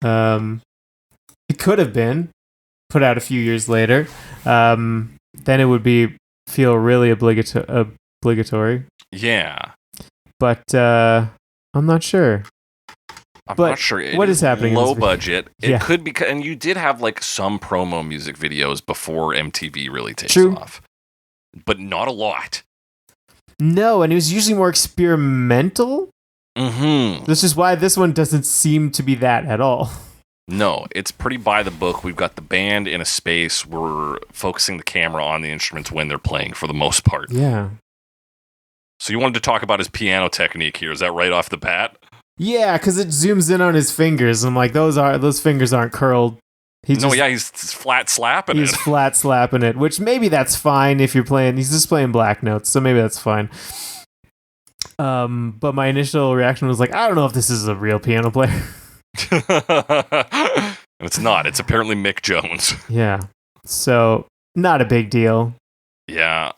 It could have been put out a few years later. Then it would feel really obligatory. Yeah. But I'm not sure. I'm not sure. What is happening? Low budget. It could be, and you did have some promo music videos before MTV really takes off, but not a lot. No, and it was usually more experimental. Mm-hmm. This is why this one doesn't seem to be that at all. No, it's pretty by the book. We've got the band in a space. We're focusing the camera on the instruments when they're playing for the most part. Yeah. So you wanted to talk about his piano technique here. Is that right off the bat? Yeah, because it zooms in on his fingers. I'm like, those fingers aren't curled. He's flat slapping it. He's flat slapping it, which maybe that's fine if you're playing. He's just playing black notes, so maybe that's fine. But my initial reaction was like, I don't know if this is a real piano player. It's not. It's apparently Mick Jones. Yeah. So, not a big deal. Yeah.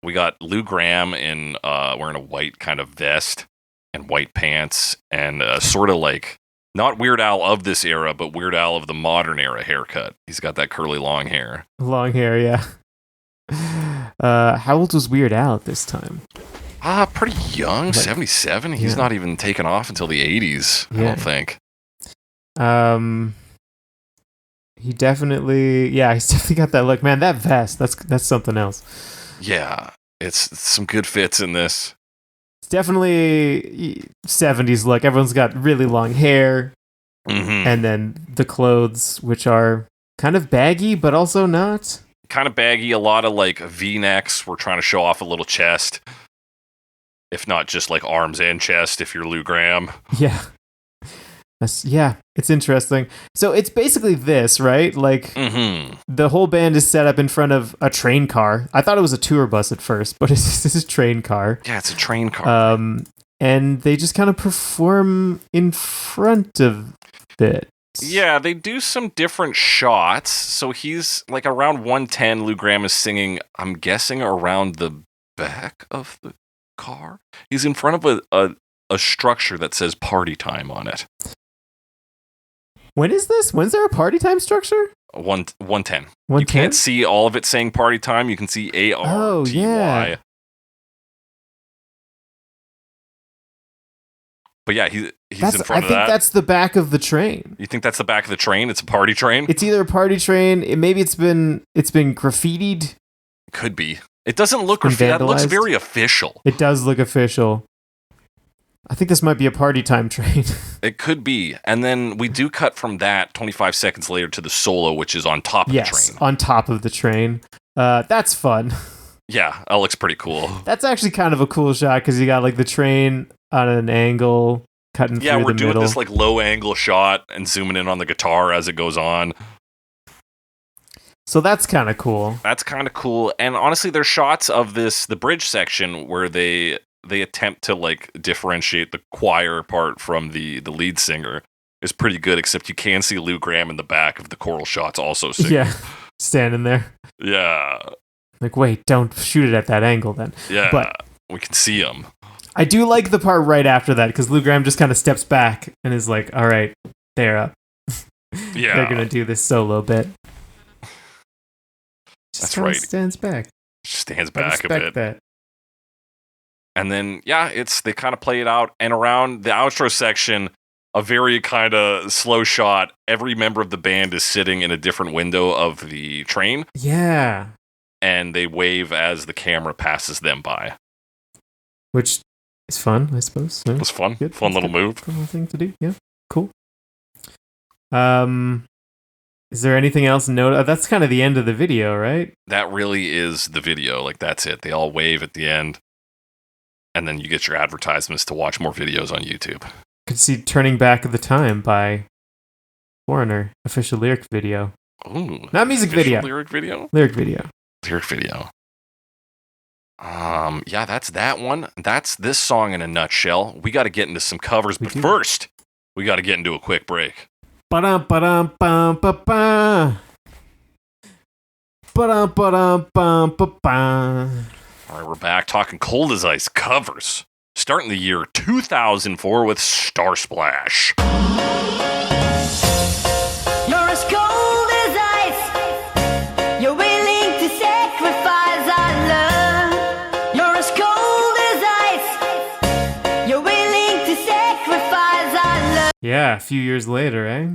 We got Lou Gramm in wearing a white kind of vest and white pants and sort of not Weird Al of this era, but Weird Al of the modern era haircut. He's got that curly long hair. Long hair, yeah. How old was Weird Al at this time? Pretty young, 77. He's not even taken off until the 80s, I don't think. He's definitely got that look. Man, that vest, that's something else. Yeah, it's some good fits in this. It's definitely 70s look. Everyone's got really long hair. Mm-hmm. And then the clothes, which are kind of baggy, but also not. Kind of baggy, a lot of V-necks. We're trying to show off a little chest. If not just arms and chest, if you're Lou Gramm. Yeah. It's interesting. So it's basically this, right? Mm-hmm. The whole band is set up in front of a train car. I thought it was a tour bus at first, but this is a train car. Yeah, it's a train car. And they just kind of perform in front of it. Yeah, they do some different shots. So he's around 110. Lou Gramm is singing, I'm guessing, around the back of the car. He's in front of a structure that says party time on it. When is this? When's there a party time structure? 110. 110? You can't see all of it saying party time. You can see ARTY. Oh, yeah. But yeah, he's in front of that. I think that's the back of the train. You think that's the back of the train? It's a party train? It's either a party train. Maybe it's been graffitied. Could be. It doesn't look graffitied. That looks very official. It does look official. I think this might be a party time train. It could be. And then we do cut from that 25 seconds later to the solo, which is on top of the train. Yes, on top of the train. That's fun. Yeah, that looks pretty cool. That's actually kind of a cool shot because you got the train on an angle cutting through the middle. Yeah, we're doing this low angle shot and zooming in on the guitar as it goes on. So that's kind of cool. That's kind of cool. And honestly, there's shots of the bridge section where they attempt to differentiate the choir part from the lead singer. Is pretty good, except you can see Lou Gramm in the back of the choral shots also singing. Yeah, standing there. Yeah. Wait, don't shoot it at that angle then. Yeah, but we can see him. I do like the part right after that, because Lou Gramm just kind of steps back and is like, all right, they're up. Yeah. They're going to do this solo bit. That's right. Stands back. Stands back a bit. That. And then, they kind of play it out. And around the outro section, a very kind of slow shot. Every member of the band is sitting in a different window of the train. Yeah. And they wave as the camera passes them by. Which is fun, I suppose. It was fun. Good. Fun little move. Fun little thing to do. Yeah. Cool. Is there anything else note? That's kind of the end of the video, right? That really is the video. That's it. They all wave at the end. And then you get your advertisements to watch more videos on YouTube. Could see Turning Back of the Time by Foreigner, official lyric video. Ooh. Not music video. Lyric video? Lyric video. Lyric video. Yeah, that's that one. That's this song in a nutshell. We got to get into some covers, but first, we got to get into a quick break. Ba-dum, ba-dum, bum, ba-ba. Ba-dum, ba-dum, bum, ba-ba. All right, we're back talking Cold as Ice covers. Starting the year 2004 with Starsplash. You're as cold as ice. You're willing to sacrifice our love. You're as cold as ice. You're willing to sacrifice our love. Yeah, a few years later, eh?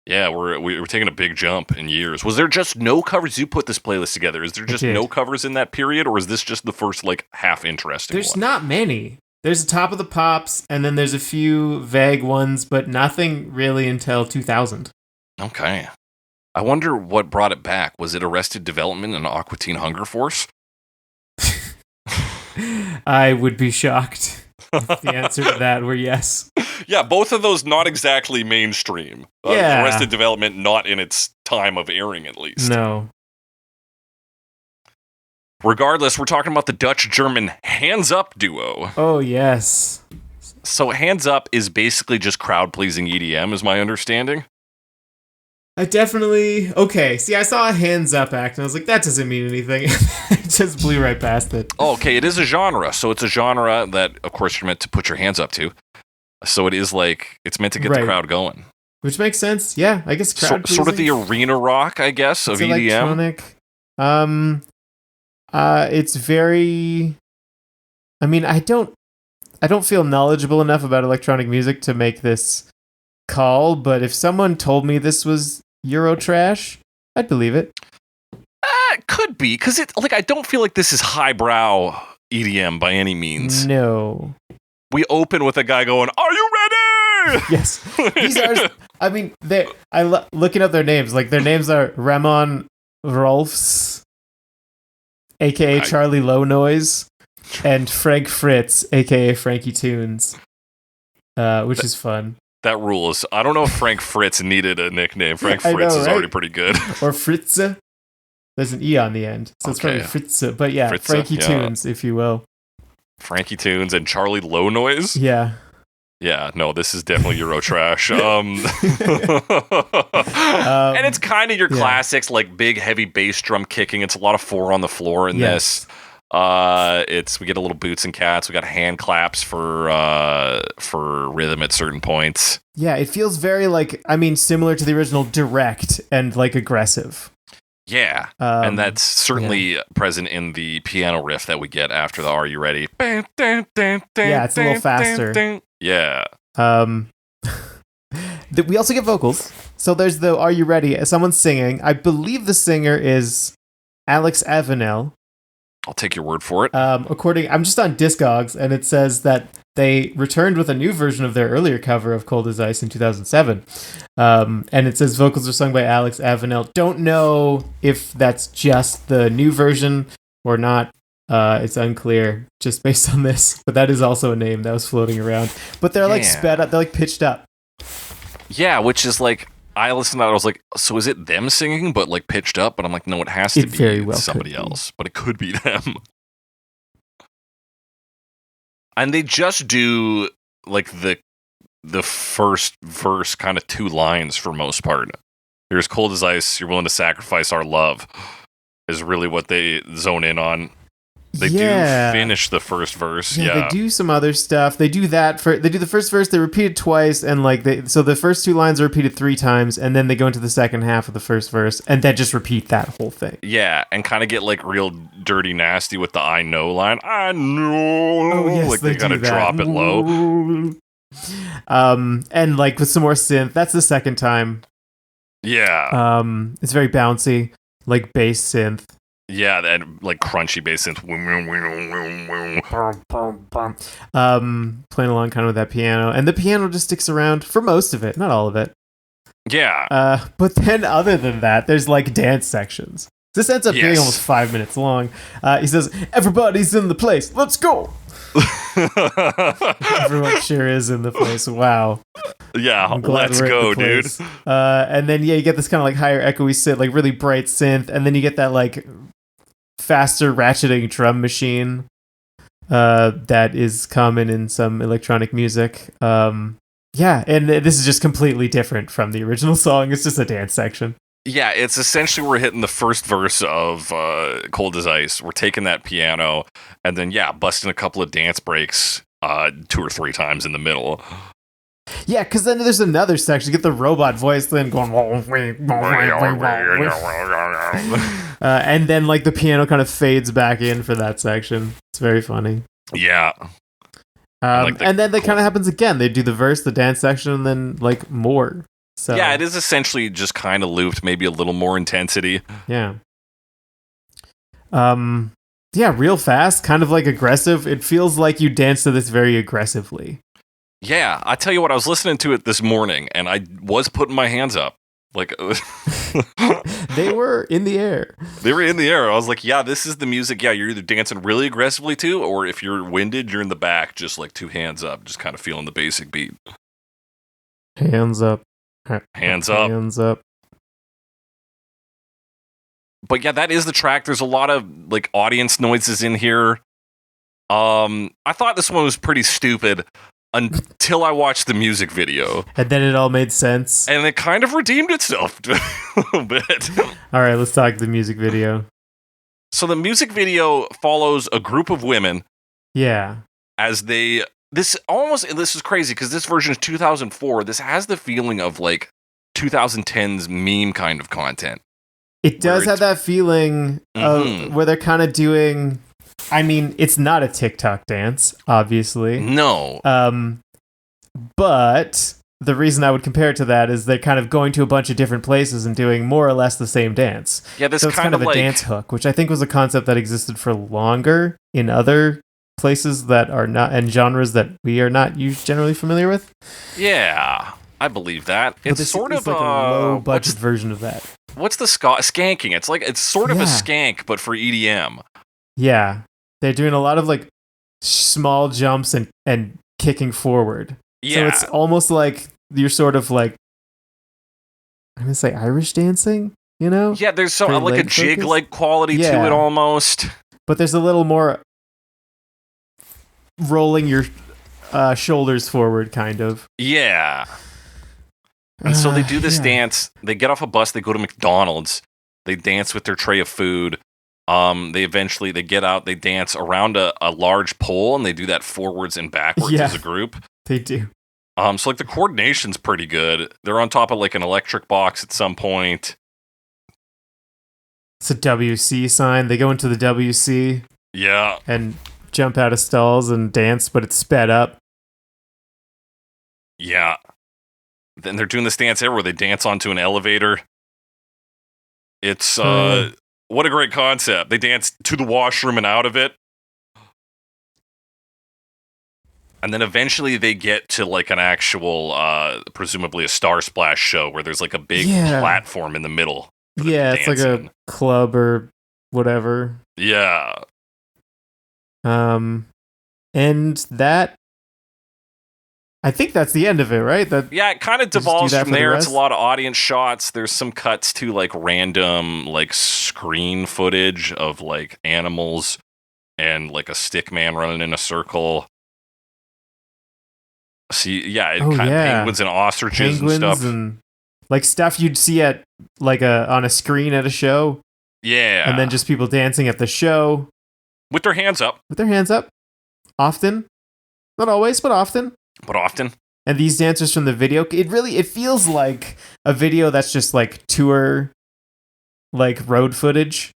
Yeah, we're taking a big jump in years. Was there just no covers? You put this playlist together. Is there just no covers in that period, or is this just the first half interesting There's one? not many. There's a Top of the Pops, and then there's a few vague ones, but nothing really until 2000. Okay. I wonder what brought it back. Was it Arrested Development and Aqua Teen Hunger Force? I would be shocked if the answer to that were yes. Yeah, both of those not exactly mainstream. Yeah. Arrested Development not in its time of airing, at least. No. Regardless, we're talking about the Dutch-German Hands Up duo. Oh, yes. So Hands Up is basically just crowd-pleasing EDM, is my understanding. I definitely... Okay, see, I saw a Hands Up act, and I was like, that doesn't mean anything. I just blew right past it. Oh, okay, it is a genre. So it's a genre that, of course, you're meant to put your hands up to. So it is it's meant to get the crowd going. Which makes sense. Yeah, I guess crowd sort of the arena rock, I guess, of EDM. Electronic. It's very... I mean, I don't feel knowledgeable enough about electronic music to make this call, but if someone told me this was Eurotrash, I'd believe it. It could be, because I don't feel like this is highbrow EDM by any means. No. We open with a guy going, "Are you ready?" Yes. These are... I mean, looking up their names, their names are Ramon Rolfs, a.k.a. Charlie Low Noise, and Frank Fritz, a.k.a. Frankie Tunes, which is fun. That rules. I don't know if Frank Fritz needed a nickname. Frank Fritz is already pretty good. Or Fritze. There's an E on the end, so it's probably Fritze. But yeah, Fritze, Frankie Tunes, if you will. Frankie Tunes and Charlie Low Noise? Yeah. Yeah, no, this is definitely Eurotrash. And it's kind of your classics, big, heavy bass drum kicking. It's a lot of 4 on the floor in this. We get a little boots and cats. We got hand claps for rhythm at certain points. Yeah, it feels very similar to the original direct and aggressive. Yeah, and that's certainly present in the piano riff that we get after the "Are You Ready?" Yeah, it's a little faster. Yeah. We also get vocals. So there's the "Are You Ready?" Someone's singing. I believe the singer is Alex Avenel. I'll take your word for it. I'm just on Discogs, and it says that they returned with a new version of their earlier cover of Cold as Ice in 2007. And it says vocals are sung by Alex Avenel. Don't know if that's just the new version or not. It's unclear just based on this. But that is also a name that was floating around. But they're sped up. They're pitched up. Yeah, which is I listened to that, I was like, so is it them singing, but pitched up? But I'm like, no, it has to be somebody else. But it could be them. And they just do the first verse, kind of 2 lines for most part. You're as cold as ice, you're willing to sacrifice our love, is really what they zone in on. They do finish the first verse. Yeah, they do some other stuff. They do that they do the first verse, they repeat it twice, and so the first 2 lines are repeated 3 times, and then they go into the second half of the first verse, and then just repeat that whole thing. Yeah, and kind of get real dirty nasty with the "I know" line. I know. Oh, yes, they kind of drop it low. And with some more synth. That's the second time. Yeah. It's very bouncy, bass synth. Yeah, that crunchy bass synth. Playing along kind of with that piano, and the piano just sticks around for most of it, not all of it. Yeah. But then other than that, there's dance sections. This ends up being almost 5 minutes long. He says, "Everybody's in the place. Let's go." Everyone sure is in the place. Wow. Yeah, let's go, dude. And then you get this kind of like higher echoey synth, like really bright synth, and then you get that like faster ratcheting drum machine that is common in some electronic music. And this is just completely different from the original song. It's just a dance section. Yeah, it's essentially we're hitting the first verse of Cold as Ice. We're taking that piano and then, busting a couple of dance breaks 2 or 3 times in the middle. Yeah, because then there's another section. You get the robot voice then going... and then like the piano kind of fades back in for that section. It's very funny. Yeah. And then that kind of happens again. They do the verse, the dance section, and then like more. So yeah, it is essentially just kind of looped, maybe a little more intensity. Yeah. Real fast, kind of like aggressive. It feels like you dance to this very aggressively. Yeah, I tell you what, I was listening to it this morning, and I was putting my hands up. Like, they were in the air. They were in the air. I was like, yeah, this is the music. Yeah, you're either dancing really aggressively to, or if you're winded, you're in the back, just like 2 hands up, just kind of feeling the basic beat. Hands up. Hands up. Hands up. But yeah, that is the track. There's a lot of like audience noises in here. I thought this one was pretty stupid until I watched the music video. And then it all made sense. And it kind of redeemed itself a little bit. All right, let's talk the music video. So the music video follows a group of women. Yeah. As they... This is crazy because this version is 2004. This has the feeling of like 2010's meme kind of content. It does have that feeling of where they're kind of doing... I mean, it's not a TikTok dance, obviously. No. But the reason I would compare it to that is they're kind of going to a bunch of different places and doing more or less the same dance. Yeah, this so it's kind of a dance hook, which I think was a concept that existed for longer in other places that are not, and genres that we are not generally familiar with. Yeah, I believe that. It's sort of like a low budget version of that. What's the skanking? It's sort of a skank, but for EDM. Yeah, they're doing a lot of like small jumps and kicking forward. Yeah. So it's almost like you're sort of like, I'm gonna say Irish dancing, you know? Yeah, there's some like a jig-like quality to it almost. But there's a little more rolling your shoulders forward, kind of. Yeah. And so they do this dance. They get off a bus. They go to McDonald's. They dance with their tray of food. They get out. They dance around a large pole, and they do that forwards and backwards as a group. They do. So like the coordination's pretty good. They're on top of like an electric box at some point. It's a WC sign. They go into the WC. Yeah. And jump out of stalls and dance, but it's sped up. Yeah. Then they're doing this dance where they dance onto an elevator. It's what a great concept. They dance to the washroom and out of it. And then eventually they get to like an actual, presumably a Starsplash show where there's like a big platform in the middle. Yeah, it's like a club or whatever. Yeah. And that, I think that's the end of it, right? It kind of devolves from there. It's a lot of audience shots. There's some cuts to like random like screen footage of like animals and like a stick man running in a circle. Penguins and ostriches and stuff. And like stuff you'd see at like on a screen at a show. Yeah. And then just people dancing at the show. With their hands up. Often. Not always, but often. And these dancers from the video, it feels like a video that's just like tour, like road footage.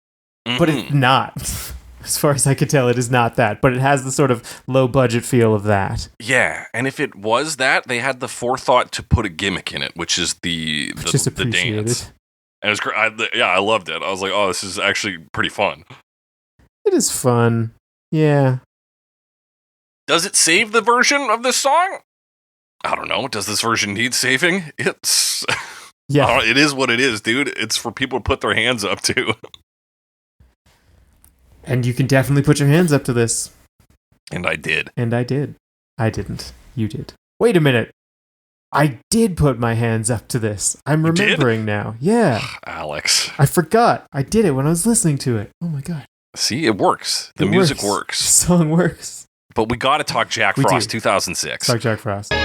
Mm-hmm. But it's not. As far as I could tell, it is not that. But it has the sort of low budget feel of that. Yeah, and if it was that, they had the forethought to put a gimmick in it, which is the dance. And it was great. I loved it. I was like, oh, this is actually pretty fun. It is fun. Yeah. Does it save the version of this song? I don't know. Does this version need saving? It's... Yeah. It is what it is, dude. It's for people to put their hands up to. And you can definitely put your hands up to this. And I did. And I did. I didn't. You did. Wait a minute. I did put my hands up to this. I'm remembering now. Yeah. Alex. I forgot. I did it when I was listening to it. Oh my God. See, it works. The music works. The song works. But we got to talk Jack Frost 2006. Talk Jack Frost. You're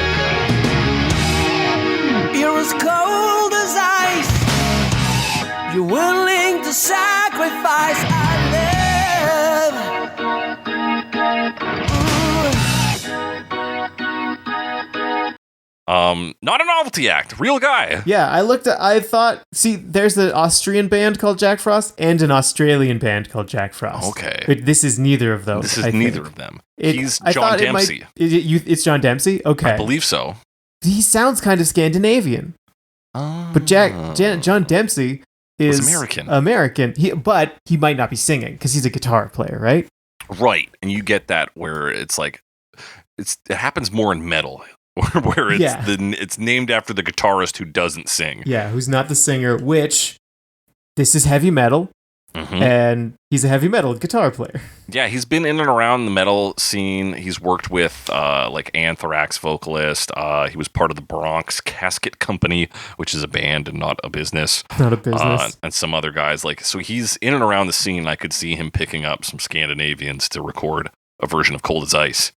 as cold as ice. You're willing to sacrifice our love. Not a novelty act. Real guy. Yeah, I thought, see, there's an Austrian band called Jack Frost and an Australian band called Jack Frost. Okay. But this is neither of those. This is neither of them. He's I John thought Dempsey. It's John Dempsey? Okay. I believe so. He sounds kind of Scandinavian. But John Dempsey is American. But he might not be singing because he's a guitar player, right? Right. And you get that where it's like, it happens more in metal. Where it's named after the guitarist who doesn't sing. Yeah, who's not the singer, which this is heavy metal, and he's a heavy metal guitar player. Yeah, he's been in and around the metal scene. He's worked with like Anthrax vocalist. He was part of the Bronx Casket Company, which is a band and not a business. Not a business. And some other guys. So he's in and around the scene. I could see him picking up Scandinavians to record a version of Cold as Ice.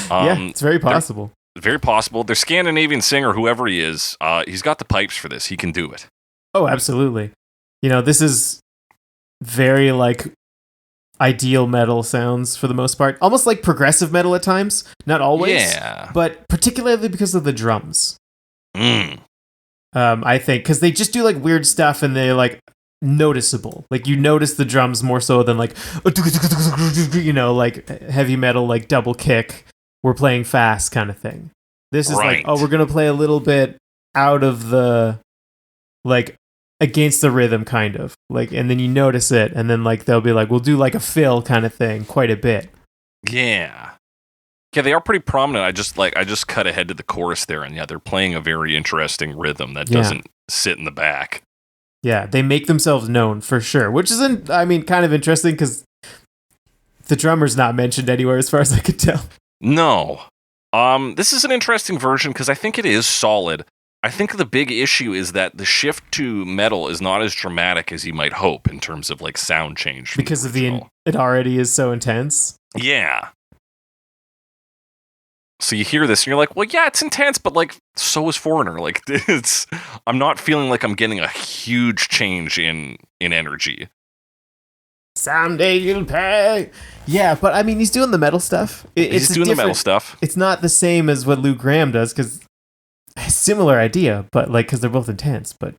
Yeah, it's very possible. Very possible. Their Scandinavian singer, whoever he is, he's got the pipes for this. He can do it. Oh, absolutely. This is very ideal metal sounds for the most part. Almost like progressive metal at times. Not always. Yeah. But particularly because of the drums. I think because they just do weird stuff and they're noticeable. You notice the drums more so than heavy metal double kick. We're playing fast kind of thing. This is we're going to play a little bit out of the, against the rhythm kind of. And then you notice it, and then, they'll be we'll do, a fill kind of thing quite a bit. Yeah. Yeah, they are pretty prominent. I just cut ahead to the chorus there, and they're playing a very interesting rhythm that doesn't sit in the back. Yeah, they make themselves known, for sure. Which is, kind of interesting, because the drummer's not mentioned anywhere as far as I could tell. No. This is an interesting version because I think it is solid. I think the big issue is that the shift to metal is not as dramatic as you might hope in terms of sound change. Because of it already is so intense. Yeah. So you hear this and you're like, well, yeah, it's intense, but so is Foreigner. I'm not feeling like I'm getting a huge change in energy. Someday you'll pay. Yeah, but he's doing the metal stuff. He's doing the metal stuff. It's not the same as what Lou Gramm does, because similar idea, but because they're both intense. But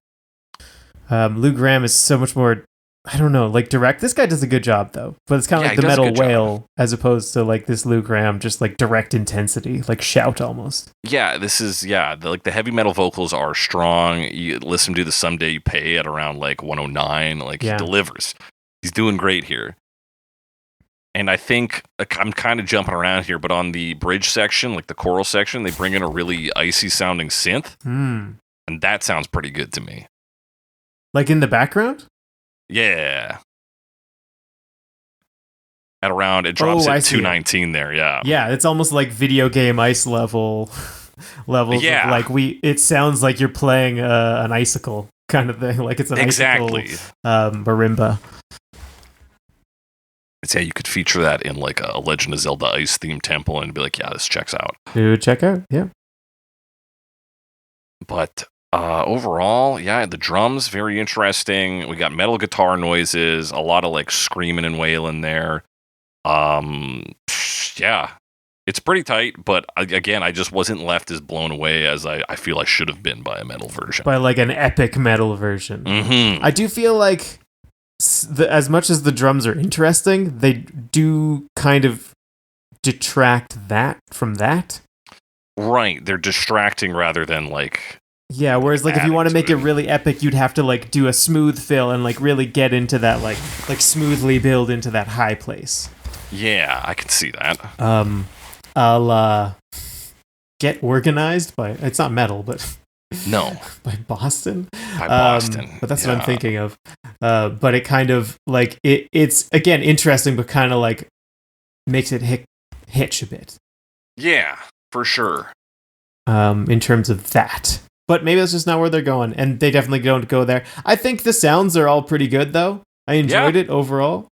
Lou Gramm is so much more, I don't know, direct. This guy does a good job though, but it's kind of the metal wail as opposed to this Lou Gramm, just direct intensity, shout almost. Yeah, this is the heavy metal vocals are strong. You listen to the Someday You Pay at around 109. He delivers. He's doing great here. And I think I'm kind of jumping around here, but on the bridge section, the choral section, they bring in a really icy sounding synth. And that sounds pretty good to me. In the background? Yeah. At around, it drops at 219 there, yeah. Yeah, it's almost like video game ice levels of it sounds like you're playing an icicle kind of thing. It's an icicle marimba. You could feature that in a Legend of Zelda Ice themed temple and be yeah, this checks out. Dude, check out, yeah. But overall, the drums, very interesting. We got metal guitar noises, a lot of screaming and wailing there. Yeah, it's pretty tight, but again, I just wasn't left as blown away as I feel I should have been by a metal version. By an epic metal version. Mm-hmm. I do feel as much as the drums are interesting, they do kind of detract that from that. Right, they're distracting rather than yeah, whereas if you want to make it really epic, you'd have to do a smooth fill and really get into that smoothly build into that high place. Yeah, I can see that. I'll Get Organized by, it's not metal, but no, by Boston. By Boston. But that's what I'm thinking of. But it kind of like it's again interesting, but kind of like makes it hitch a bit. Yeah, for sure. In terms of that. But maybe that's just not where they're going, and they definitely don't go there. I think the sounds are all pretty good, though. I enjoyed it overall.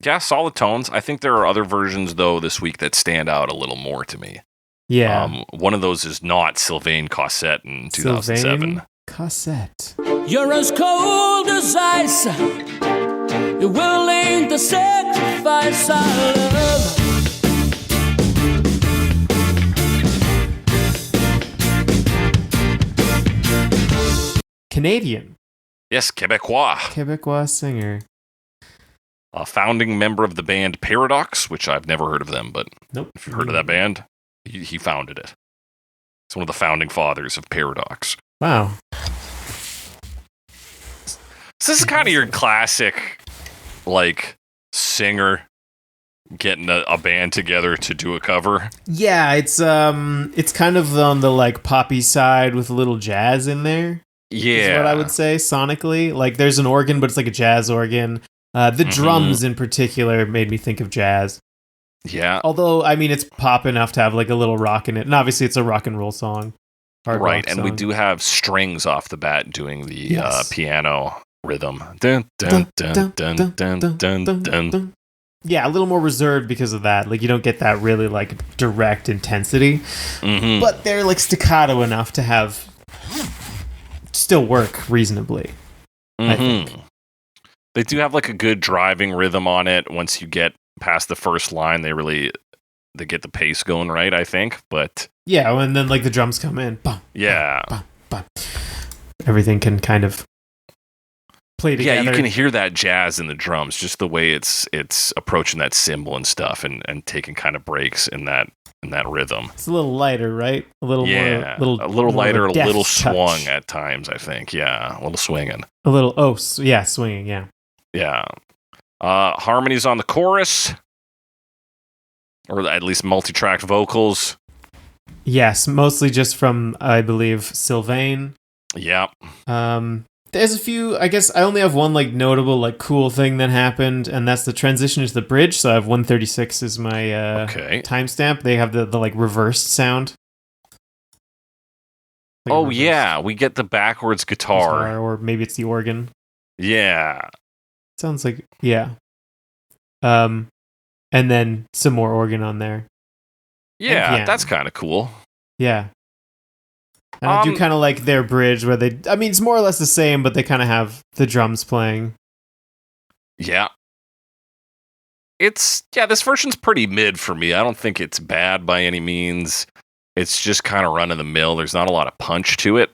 Yeah, solid tones. I think there are other versions, though, this week that stand out a little more to me. Yeah. One of those is not Sylvain Cossette in 2007. Sylvain Cossette. You're as cold as ice. You're willing to sacrifice our love. Canadian. Yes, Quebecois. Quebecois singer. A founding member of the band Paradox, which I've never heard of them, but if you've heard of that band, he founded it. It's one of the founding fathers of Paradox. Wow. So this is kind of your classic, like, singer getting a band together to do a cover. Yeah, it's kind of on the like poppy side with a little jazz in there. Yeah. Is what I would say sonically. Like there's an organ, but it's like a jazz organ. The drums in particular made me think of jazz. Yeah. Although, I mean, it's pop enough to have like a little rock in it. And obviously it's a rock and roll song. Right, and we do have strings off the bat doing the piano rhythm. Dun, dun, dun, dun, dun, dun, dun, dun. Yeah, a little more reserved because of that. Like you don't get that really like direct intensity. But they're like staccato enough to have still work reasonably. I think. They do have like a good driving rhythm on it. Once you get past the first line, they get the pace going right, I think. But yeah, and then like the drums come in. Bum, yeah. Bum, bum, bum. Everything can kind of play together. Yeah, you can hear that jazz in the drums, just the way it's approaching that cymbal and stuff and taking kind of breaks in that rhythm. It's a little lighter, right? A little more, a little lighter, a little touch. swung at times, I think. Yeah, a little swinging. A little, swinging, yeah. Yeah. Harmonies on the chorus, or at least multi-tracked vocals. Yes, mostly just from, I believe, Sylvain. Yeah. There's a few, I guess I only have one like notable like cool thing that happened, and that's the transition to the bridge. So I have 136 is my timestamp. They have the like reversed sound. Like we get the backwards guitar. Or maybe it's the organ. Yeah. Sounds like, yeah. And then some more organ on there. Yeah, that's kind of cool. Yeah. And I do kind of like their bridge where it's more or less the same, but they kind of have the drums playing. Yeah. This version's pretty mid for me. I don't think it's bad by any means. It's just kind of run of the mill. There's not a lot of punch to it.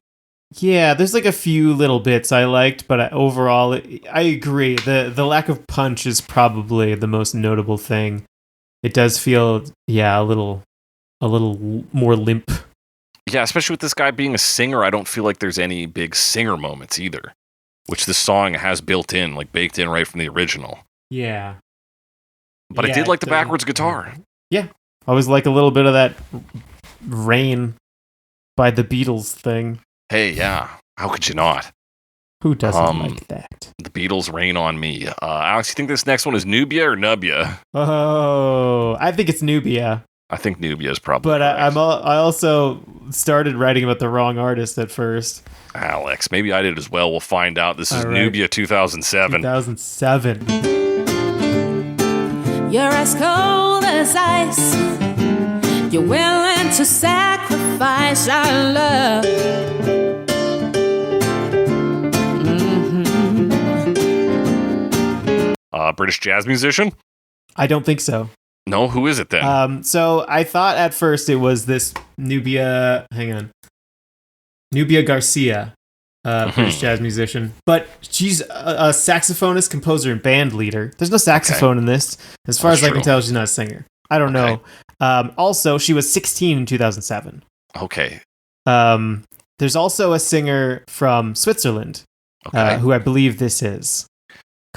Yeah, there's like a few little bits I liked, but overall, I agree. The lack of punch is probably the most notable thing. It does feel, a little more limp. Yeah, especially with this guy being a singer, I don't feel like there's any big singer moments either, which this song has baked in right from the original. Yeah. But I did like the backwards guitar. Yeah. I always like a little bit of that Rain by the Beatles thing. Hey, yeah. How could you not? Who doesn't like that? The Beatles, Rain on Me. Alex, you think this next one is Nubya or Nubya? Oh, I think it's Nubya. I think Nubya is probably. But I also started writing about the wrong artist at first. Alex, maybe I did as well. We'll find out. This is right. Nubya 2007. 2007. You're as cold as ice. You're willing to sacrifice our love. British jazz musician? I don't think so. No, who is it then? So I thought at first it was this Nubya. Hang on, Nubya Garcia, British jazz musician, but she's a saxophonist, composer, and band leader. There's no saxophone in this, as far as I can tell. She's not a singer. I don't know. Also, she was 16 in 2007. Okay. There's also a singer from Switzerland, who I believe this is.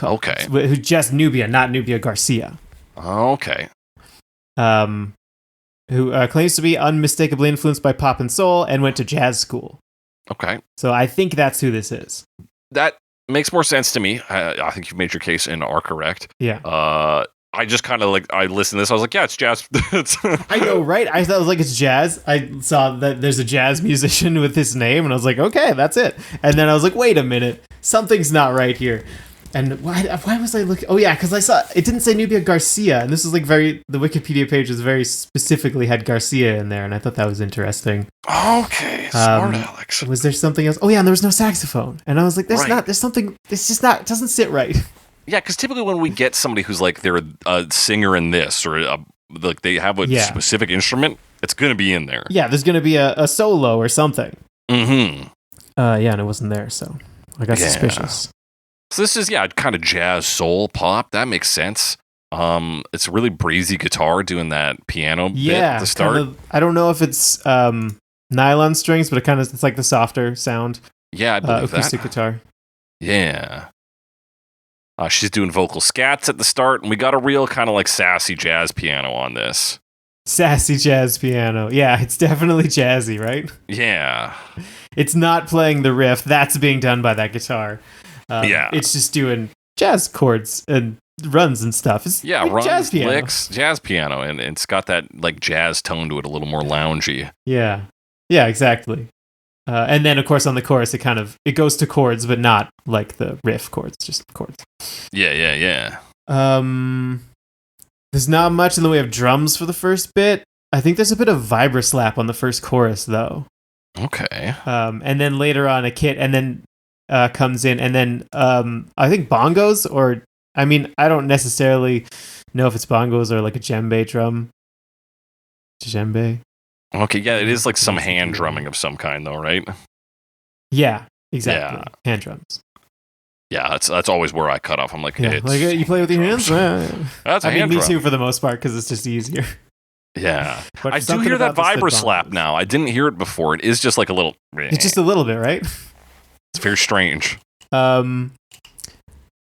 Okay. Who's just Nubya, not Nubya Garcia. Okay. Who claims to be unmistakably influenced by pop and soul and went to jazz school. Okay. So I think that's who this is. That makes more sense to me. I think you've made your case and are correct. Yeah. I just kind of I listened to this. I was like, yeah, it's jazz. I know, right? I thought it was like, it's jazz. I saw that there's a jazz musician with this name, and I was like, okay, that's it. And then I was like, wait a minute, something's not right here. And why was I looking? Oh yeah, because I saw it didn't say Nubya Garcia, and this is like the Wikipedia page is very specifically had Garcia in there, and I thought that was interesting. Okay, smart Alex. Was there something else? Oh yeah, and there was no saxophone, and I was like, there's something. It's just not. It doesn't sit right. Yeah, because typically when we get somebody who's like they're a singer in this or like they have a specific instrument, it's gonna be in there. Yeah, there's gonna be a solo or something. Mm-hmm. Yeah, and it wasn't there, so I got suspicious. So this is kind of jazz soul pop. That makes sense. It's a really breezy guitar doing that piano bit at the start. I don't know if it's nylon strings, but it's like the softer sound. Yeah, I believe acoustic that. guitar. Yeah. She's doing vocal scats at the start, and we got a real kind of like sassy jazz piano on this. Sassy jazz piano. Yeah, it's definitely jazzy, right? Yeah. It's not playing the riff. That's being done by that guitar. It's just doing jazz chords and runs and stuff. It's like runs, jazz piano. licks, jazz piano, and it's got that like jazz tone to it, a little more loungy. Yeah. Yeah, exactly. And then, of course, on the chorus, it goes to chords, but not like the riff chords, just chords. Yeah. There's not much in the way of drums for the first bit. I think there's a bit of vibra-slap on the first chorus, though. Okay. And then later on, a kit, and then comes in, and then I think bongos, I don't necessarily know if it's bongos or like a djembe drum. Djembe? Okay, yeah, it is like some hand drumming of some kind, though, right? Yeah, exactly. Yeah. Hand drums. Yeah, that's always where I cut off. I'm like, you play with your hands? That's a hand me drum. too, for the most part, because it's just easier. Yeah. But I do hear that vibra slap now. I didn't hear it before. It is just like a little... It's just a little bit, right? It's very strange. And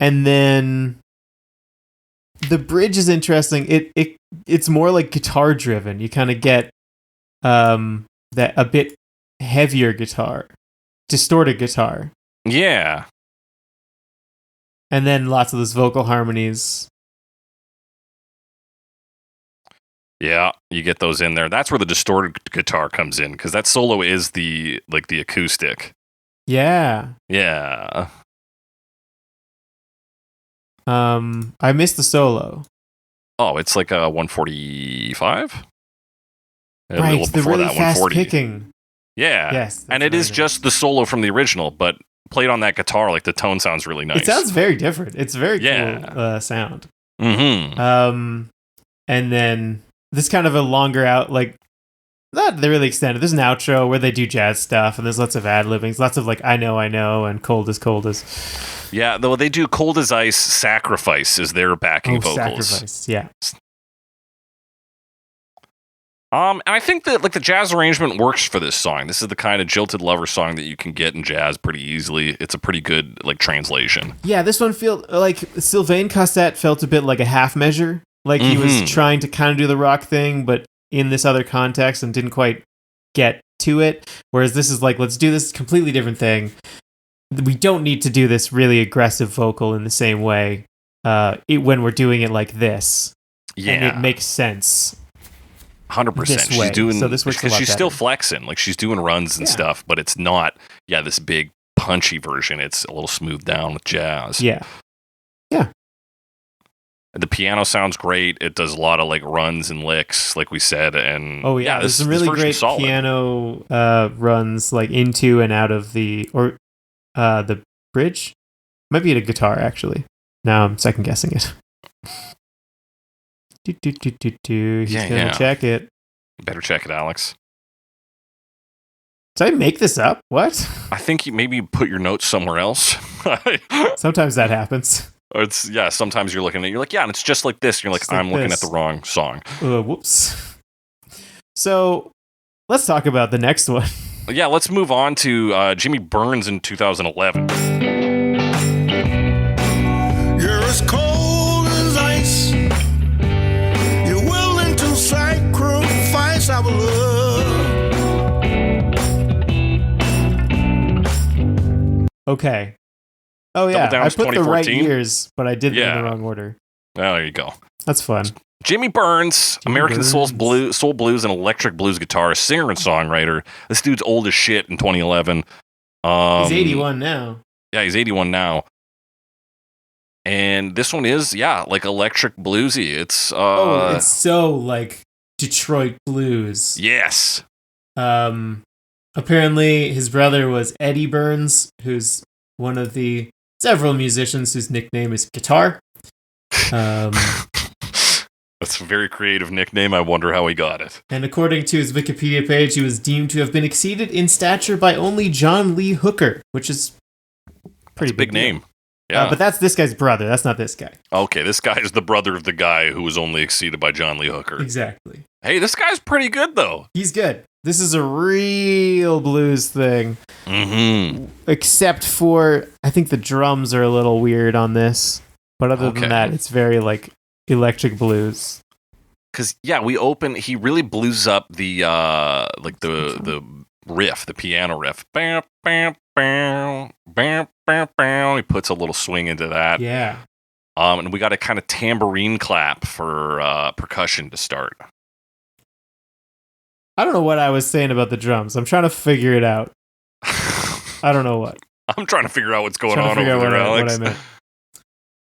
then the bridge is interesting. It's more like guitar driven. You kind of get that a bit heavier guitar, distorted guitar. Yeah. And then lots of those vocal harmonies. Yeah, you get those in there. That's where the distorted guitar comes in, because that solo is the acoustic. Yeah. Yeah. I missed the solo. Oh, it's like a 145? Right, it's the really fast picking. Yeah. Yes. And it is just the solo from the original, but played on that guitar, like the tone sounds really nice. It sounds very different. It's a very cool sound. Mm-hmm. And then this kind of a longer out, like, not really extended. There's an outro where they do jazz stuff, and there's lots of ad-libbings, lots of like I know, and cold as. Yeah, though they do Cold as Ice, Sacrifice is their backing vocals. Sacrifice, yeah. And I think that like the jazz arrangement works for this song. This is the kind of jilted lover song that you can get in jazz pretty easily. It's a pretty good like translation. Yeah, this one felt like Sylvain Cossette felt a bit like a half measure. Like he was trying to kind of do the rock thing, but in this other context, and didn't quite get to it. Whereas this is like, let's do this completely different thing. We don't need to do this really aggressive vocal in the same way when we're doing it like this. Yeah. And it makes sense. 100%. She's doing, so this works because she's still flexing, like she's doing runs and stuff, but it's not this big punchy version. It's a little smoothed down with jazz. Yeah. The piano sounds great. It does a lot of like runs and licks, like we said. And there's some really great piano runs, like into and out of the bridge. Might be a guitar actually. Now I'm second guessing it. He's gonna check it. Better check it, Alex. Did I make this up? What? I think you maybe put your notes somewhere else. Sometimes that happens. It's sometimes you're looking at it, you're like, and it's just like this. You're like, I'm looking at the wrong song. Whoops. So let's talk about the next one. Yeah, let's move on to Jimmy Burns in 2011. You're as cold as ice. You're willing to sacrifice our love. Okay. Oh yeah, I put the right years, but I did them in the wrong order. Oh, there you go. That's fun. Jimmy Burns, American Soul Blues and electric blues guitarist, singer and songwriter. This dude's old as shit in 2011. He's 81 now. Yeah, he's 81 now. And this one is, like electric bluesy. It's it's so like Detroit blues. Yes. Apparently his brother was Eddie Burns, who's one of the several musicians whose nickname is Guitar. That's a very creative nickname. I wonder how he got it. And according to his Wikipedia page, he was deemed to have been exceeded in stature by only John Lee Hooker, which is pretty big name. Yeah. But that's this guy's brother. That's not this guy. Okay, this guy is the brother of the guy who was only exceeded by John Lee Hooker. Exactly. Hey, this guy's pretty good, though. He's good. This is a real blues thing. Mm-hmm. Except for, I think the drums are a little weird on this. But other than that, it's very, like, electric blues. Because, he really blues up the, the riff, the piano riff. Bam, bam, bam, bam, bam, bam. He puts a little swing into that. Yeah. And we got a kind of tambourine clap for percussion to start. I don't know what I was saying about the drums. I'm trying to figure it out. I don't know what. I'm trying to figure out what's going on over there, Alex. What I meant.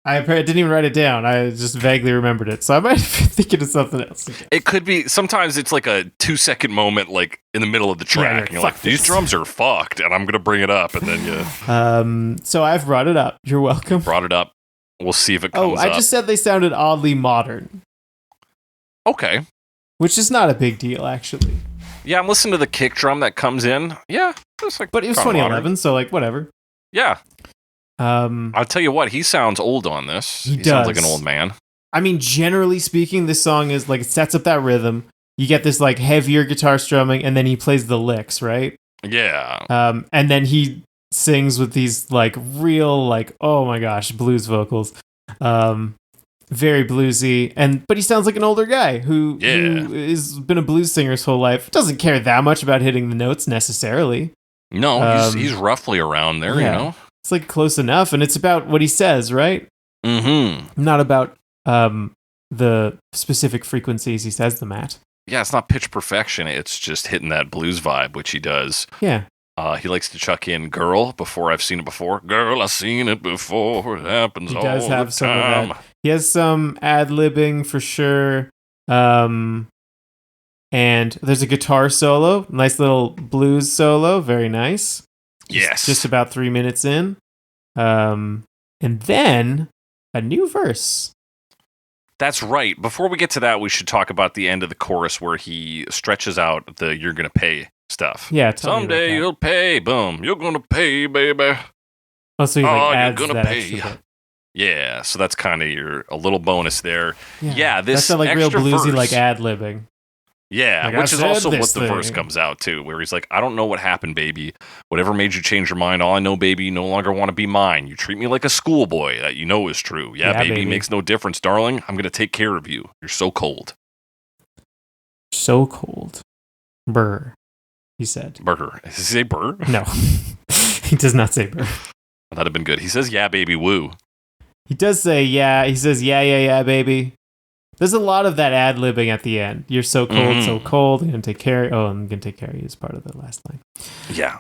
I didn't even write it down. I just vaguely remembered it. So I might be thinking of something else. It could be, sometimes it's like a 2-second moment, like in the middle of the track. And you're like, these drums are fucked, and I'm going to bring it up. And then So I've brought it up. You're welcome. Brought it up. We'll see if it comes up. I just said they sounded oddly modern. Okay. Which is not a big deal, actually. Yeah, I'm listening to the kick drum that comes in. Yeah. It's like, but it was 2011, modern. So like, whatever. Yeah. I'll tell you what, he sounds old on this. He sounds like an old man. I mean, generally speaking, this song is like, it sets up that rhythm. You get this like heavier guitar strumming, and then he plays the licks, right? Yeah. And then he sings with these like real, like, oh my gosh, blues vocals. Very bluesy, but he sounds like an older guy who has been a blues singer his whole life. Doesn't care that much about hitting the notes necessarily. No, he's roughly around there, you know? It's like close enough, and it's about what he says, right? Mm-hmm. Not about the specific frequencies he says them at. Yeah, it's not pitch perfection. It's just hitting that blues vibe, which he does. Yeah. He likes to chuck in "Girl" before I've seen it before. Girl, I've seen it before. It happens all the time. He does have some of that. He has some ad-libbing for sure. And there's a guitar solo. Nice little blues solo. Very nice. Yes. Just about 3 minutes in. And then a new verse. That's right. Before we get to that, we should talk about the end of the chorus where he stretches out the "you're gonna pay" stuff. Yeah, someday you'll pay. Boom, you're gonna pay, baby. Oh, so he adds you're gonna that pay. Extra bit. Yeah, so that's kind of a little bonus there. Yeah, this that's like real bluesy, verse, like ad-libbing. Yeah, like which is also what the verse comes out to, where he's like, I don't know what happened, baby. Whatever made you change your mind, all I know, baby, you no longer want to be mine. You treat me like a schoolboy, that you know is true. Yeah, baby, makes no difference, darling. I'm going to take care of you. You're so cold. So cold. Brr, he said. Burger. Does he say burr? No, he does not say burr. That'd have been good. He says, yeah, baby, woo. He does say, yeah. He says, yeah, baby. There's a lot of that ad-libbing at the end. You're so cold, so cold. I'm going to take care. Oh, I'm going to take care of you is part of the last line. Yeah.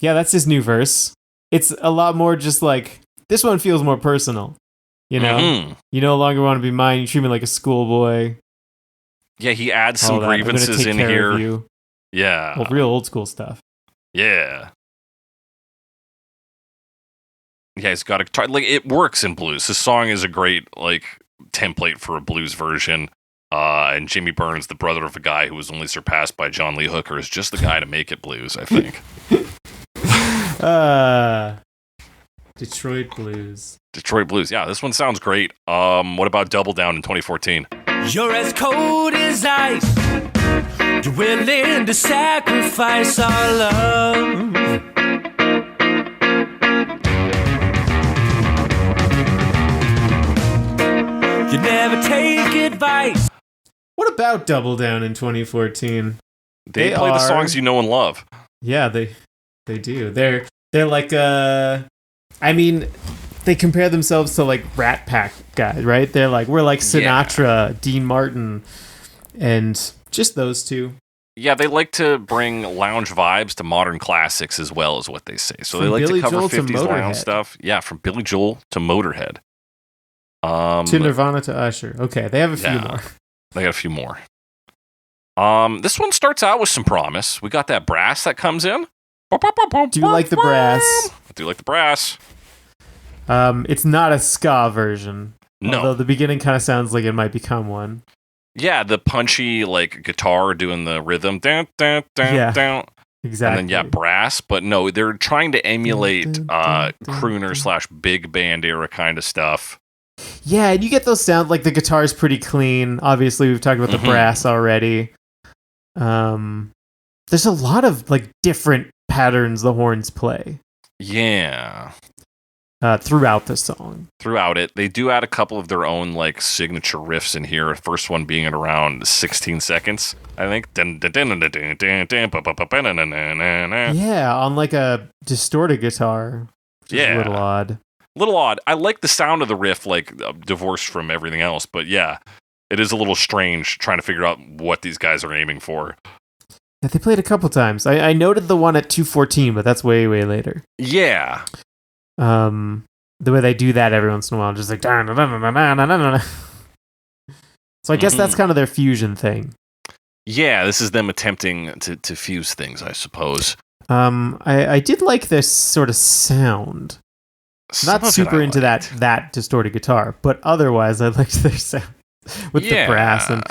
Yeah, that's his new verse. It's a lot more just like, this one feels more personal. You know? You no longer want to be mine. You treat me like a schoolboy. Yeah, he adds some grievances in here. Yeah. Well, real old school stuff. Yeah. Yeah, he's got a guitar. Like, it works in blues. This song is a great, like, template for a blues version. And Jimmy Burns, the brother of a guy who was only surpassed by John Lee Hooker, is just the guy to make it blues, I think. Detroit blues. Detroit blues. Yeah, this one sounds great. What about Double Down in 2014? You're as cold as ice. You're willing to sacrifice our love. You never take advice. What about Double Down in 2014? They play the songs you know and love. Yeah, they do. They're They're like I mean, they compare themselves to like Rat Pack guys, right? They're like, we're like Sinatra, Dean Martin, and just those two. Yeah, they like to bring lounge vibes to modern classics as well, is what they say. So they like Billy to cover Joel 50s to lounge Motorhead. stuff. Yeah, from Billy Joel to Motorhead. To Nirvana to Usher. Okay, they have a few more. They got a few more. This one starts out with some promise. We got that brass that comes in. Do you like the brass? I do like the brass. It's not a ska version. No. Although the beginning kind of sounds like it might become one. Yeah, the punchy like guitar doing the rhythm. Down, down, down, Yeah. down. Exactly. And then, brass. But no, they're trying to emulate crooner / big band era kind of stuff. Yeah, and you get those sounds like the guitar's pretty clean. Obviously, we've talked about the brass already. There's a lot of like different patterns the horns play. Yeah. Throughout the song. Throughout it. They do add a couple of their own like signature riffs in here. First one being at around 16 seconds, I think. Yeah, on like a distorted guitar. Which is a little odd. Little odd. I like the sound of the riff, like divorced from everything else, but yeah, it is a little strange trying to figure out what these guys are aiming for. Yeah, they played a couple times. I noted the one at 2:14, but that's way, way later. Yeah. The way they do that every once in a while, just like so I guess that's kind of their fusion thing. Yeah, this is them attempting to fuse things, I suppose. I did like this sort of sound. Not super into that distorted guitar, but otherwise I liked their sound with the brass and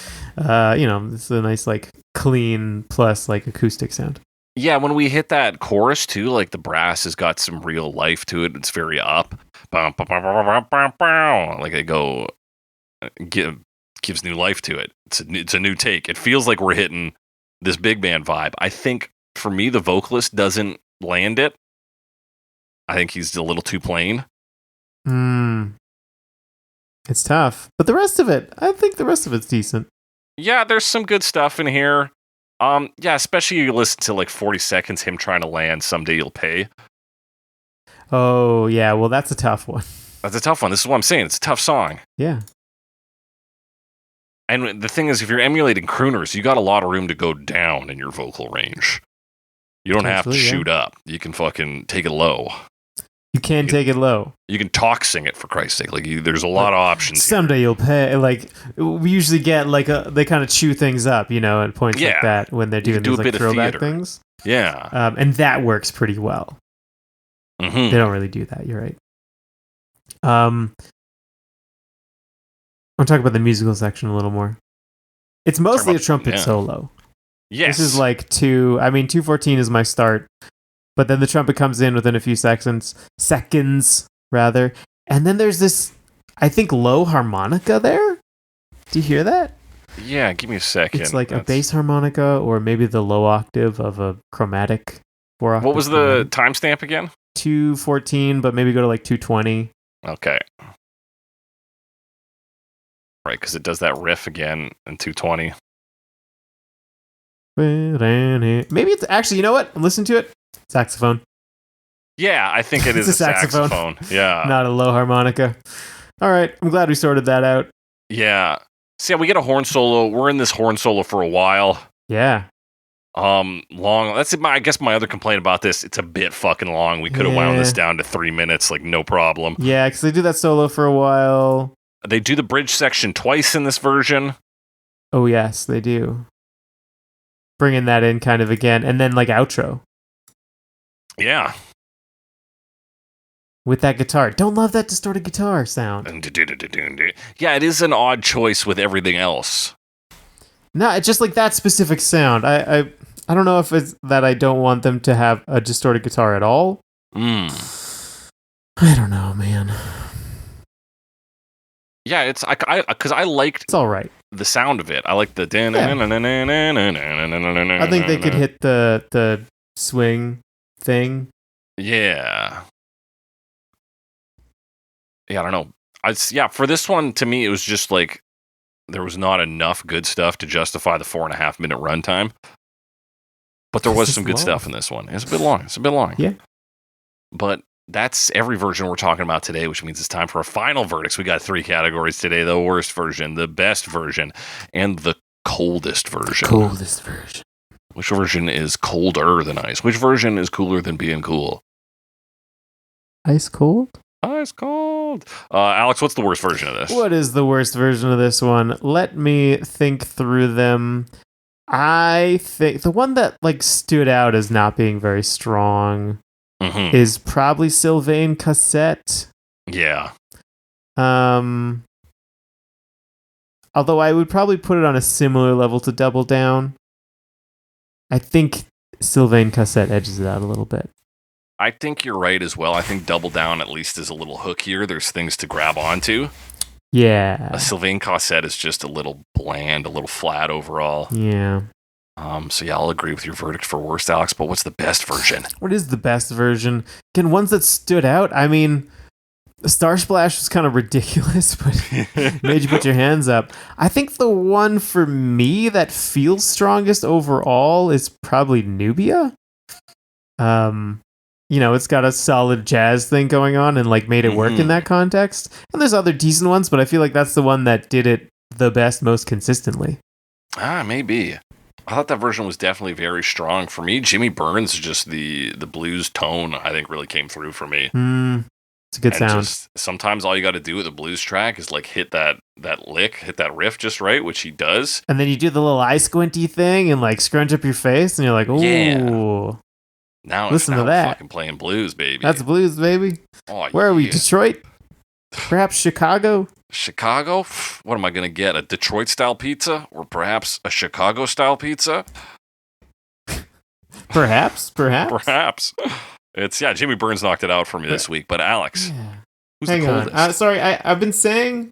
it's a nice like clean plus like acoustic sound. Yeah, when we hit that chorus too, like the brass has got some real life to it. It's very up. Like they go, gives new life to it. It's a new take. It feels like we're hitting this big band vibe. I think for me, the vocalist doesn't land it. I think he's a little too plain. It's tough. But I think the rest of it's decent. Yeah, there's some good stuff in here. Especially you listen to like 40 seconds him trying to land Someday You'll Pay. Oh, yeah. Well, that's a tough one. That's a tough one. This is what I'm saying. It's a tough song. Yeah. And the thing is, if you're emulating crooners, you got a lot of room to go down in your vocal range. You don't have to shoot up. You can fucking take it low. You can take it low. You can talk sing it, for Christ's sake. Like there's a lot of options. Someday You'll Pay. Like we usually get like they kind of chew things up, at points like that when they're doing these like throwback things. Yeah. And that works pretty well. Mm-hmm. They don't really do that. You're right. I want to talk about the musical section a little more. It's mostly a trumpet solo. Yes. This is like 2:14 is my start. But then the trumpet comes in within a few seconds, and then there's this, I think, low harmonica there. Do you hear that? Yeah, give me a second. It's like a bass harmonica, or maybe the low octave of a chromatic 4-octave. What was the timestamp again? 2:14, but maybe go to like 2:20. Okay. Right, because it does that riff again in 2:20. Maybe it's actually, you know what? Listen to it. Saxophone. Yeah, I think it is a saxophone. Yeah. Not a low harmonica. All right. I'm glad we sorted that out. Yeah. So yeah, we get a horn solo. We're in this horn solo for a while. Yeah. Long. That's I guess my other complaint about this. It's a bit fucking long. We could have wound this down to 3 minutes, like no problem. Yeah, because they do that solo for a while. They do the bridge section twice in this version. Oh yes, they do. Bringing that in kind of again, and then like outro. Yeah. With that guitar. Don't love that distorted guitar sound. Yeah, it is an odd choice with everything else. No, it's just like that specific sound. I don't know if it's that I don't want them to have a distorted guitar at all. I don't know, man. Yeah, it's because I liked it's all right. The sound of it. I like the I think they could hit the swing thing. Yeah, I don't know. For this one, to me, it was just like there was not enough good stuff to justify the 4.5 minute runtime. But there was some good stuff in this one. It's a bit long. Yeah. But that's every version we're talking about today, which means it's time for our final verdicts. We got 3 categories today: the worst version, the best version, and the coldest version. Coldest version. Which version is colder than ice? Which version is cooler than being cool? Ice cold? Ice cold. Alex, what's the worst version of this? What is the worst version of this one? Let me think through them. I think the one that like stood out as not being very strong is probably Sylvain Cossette. Yeah. Although I would probably put it on a similar level to Double Down. I think Sylvain Cossette edges it out a little bit. I think you're right as well. I think Double Down at least is a little hookier. There's things to grab onto. Yeah. A Sylvain Cossette is just a little bland, a little flat overall. Yeah. So yeah, I'll agree with your verdict for worst, Alex, but what's the best version? What is the best version? Again, ones that stood out. I mean, Starsplash was kind of ridiculous, but made you put your hands up. I think the one for me that feels strongest overall is probably Nubya. It's got a solid jazz thing going on and like made it work in that context. And there's other decent ones, but I feel like that's the one that did it the best, most consistently. Maybe. I thought that version was definitely very strong. For me, Jimmy Burns, just the blues tone, I think really came through for me. It's a good sound. Just, sometimes all you got to do with a blues track is like hit that lick, hit that riff just right, which he does. And then you do the little eye squinty thing and like scrunch up your face and you're like, ooh. Yeah. Now listen to we're that. fucking playing blues, baby. That's blues, baby. Oh, Where are we? Detroit? Perhaps Chicago? Chicago? What am I going to get? A Detroit-style pizza? Or perhaps a Chicago-style pizza? Perhaps. It's, Jimmy Burns knocked it out for me this week. But Alex, who's Hang the coldest? on. Sorry, I've been saying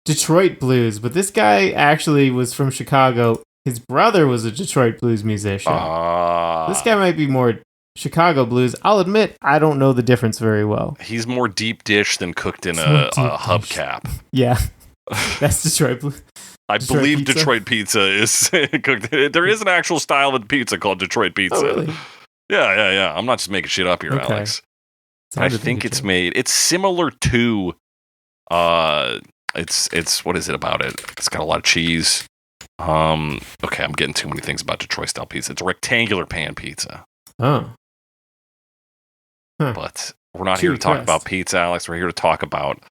Detroit blues, but this guy actually was from Chicago. His brother was a Detroit blues musician. This guy might be more Chicago blues. I'll admit, I don't know the difference very well. He's more deep dish than cooked in a hubcap. Yeah, that's Detroit blues. I believe Detroit pizza is cooked. There is an actual style of pizza called Detroit pizza. Oh, really? Yeah. I'm not just making shit up here, Okay. Alex. I think it's made. It's similar to. It's what is it about it? It's got a lot of cheese. Okay, I'm getting too many things about Detroit style pizza. It's a rectangular pan pizza. Oh. Huh. But we're not here to talk about pizza, Alex. We're here to talk about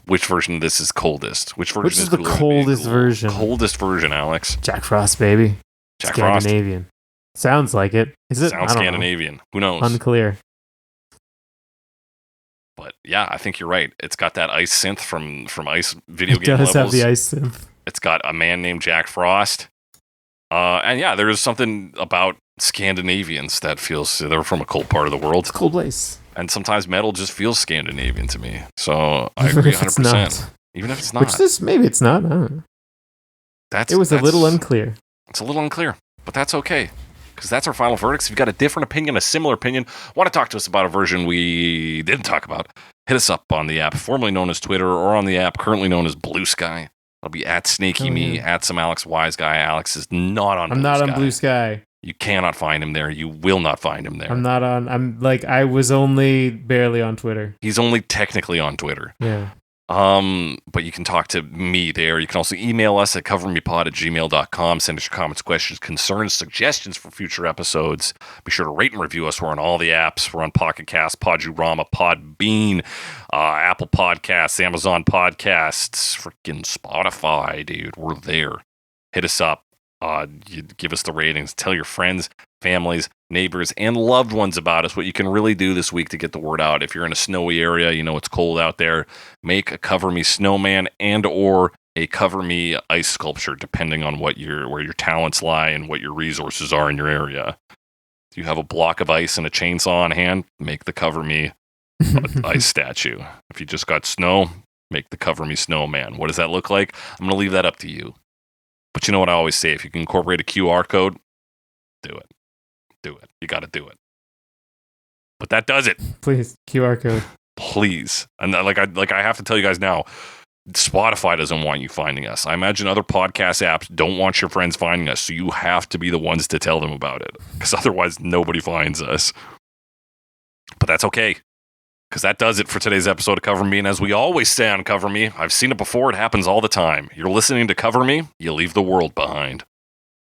which version of this is coldest. Which is the coldest version? Coldest version, Alex. Jack Frost, baby. Jack Frost. Scandinavian. Sounds like it. Is it? Sounds Scandinavian. Who knows? Unclear. But yeah, I think you're right. It's got that ice synth from Ice video game levels. levels. It does have the ice synth. It's got a man named Jack Frost. And yeah, there is something about Scandinavians that feels they're from a cold part of the world. It's a cold place. And sometimes metal just feels Scandinavian to me. So I agree 100%. Even if it's not. Maybe it's not. I don't know. It was a little unclear. It's a little unclear, but that's okay. Because that's our final verdicts. If you've got a different opinion, a similar opinion, want to talk to us about a version we didn't talk about, hit us up on the app, formerly known as Twitter, or on the app currently known as Blue Sky. I'll be at SnakyMe, at some Alex Wise Guy. Alex is not on Blue Sky. I'm not on Blue Sky. You cannot find him there. You will not find him there. I was only barely on Twitter. He's only technically on Twitter. Yeah. But you can talk to me there. You can also email us at covermepod@gmail.com. Send us your comments, questions, concerns, suggestions for future episodes. Be sure to rate and review us. We're on all the apps. We're on Pocket Cast, Podurama, Podbean, Apple Podcasts, Amazon Podcasts, freaking Spotify, dude. We're there. Hit us up. You give us the ratings. Tell your friends, families, neighbors, and loved ones about us. What you can really do this week to get the word out. If you're in a snowy area, you know it's cold out there, make a Cover Me snowman and or a Cover Me ice sculpture, depending on where your talents lie and what your resources are in your area. If you have a block of ice and a chainsaw on hand, make the Cover Me ice statue. If you just got snow, make the Cover Me snowman. What does that look like? I'm going to leave that up to you. But you know what I always say, if you can incorporate a QR code, do it. Do it. You got to do it. But that does it. Please, QR code. Please. And I have to tell you guys now, Spotify doesn't want you finding us. I imagine other podcast apps don't want your friends finding us, so you have to be the ones to tell them about it. Because otherwise, nobody finds us. But that's okay, because that does it for today's episode of Cover Me. And as we always say on Cover Me, I've seen it before. It happens all the time. You're listening to Cover Me, you leave the world behind.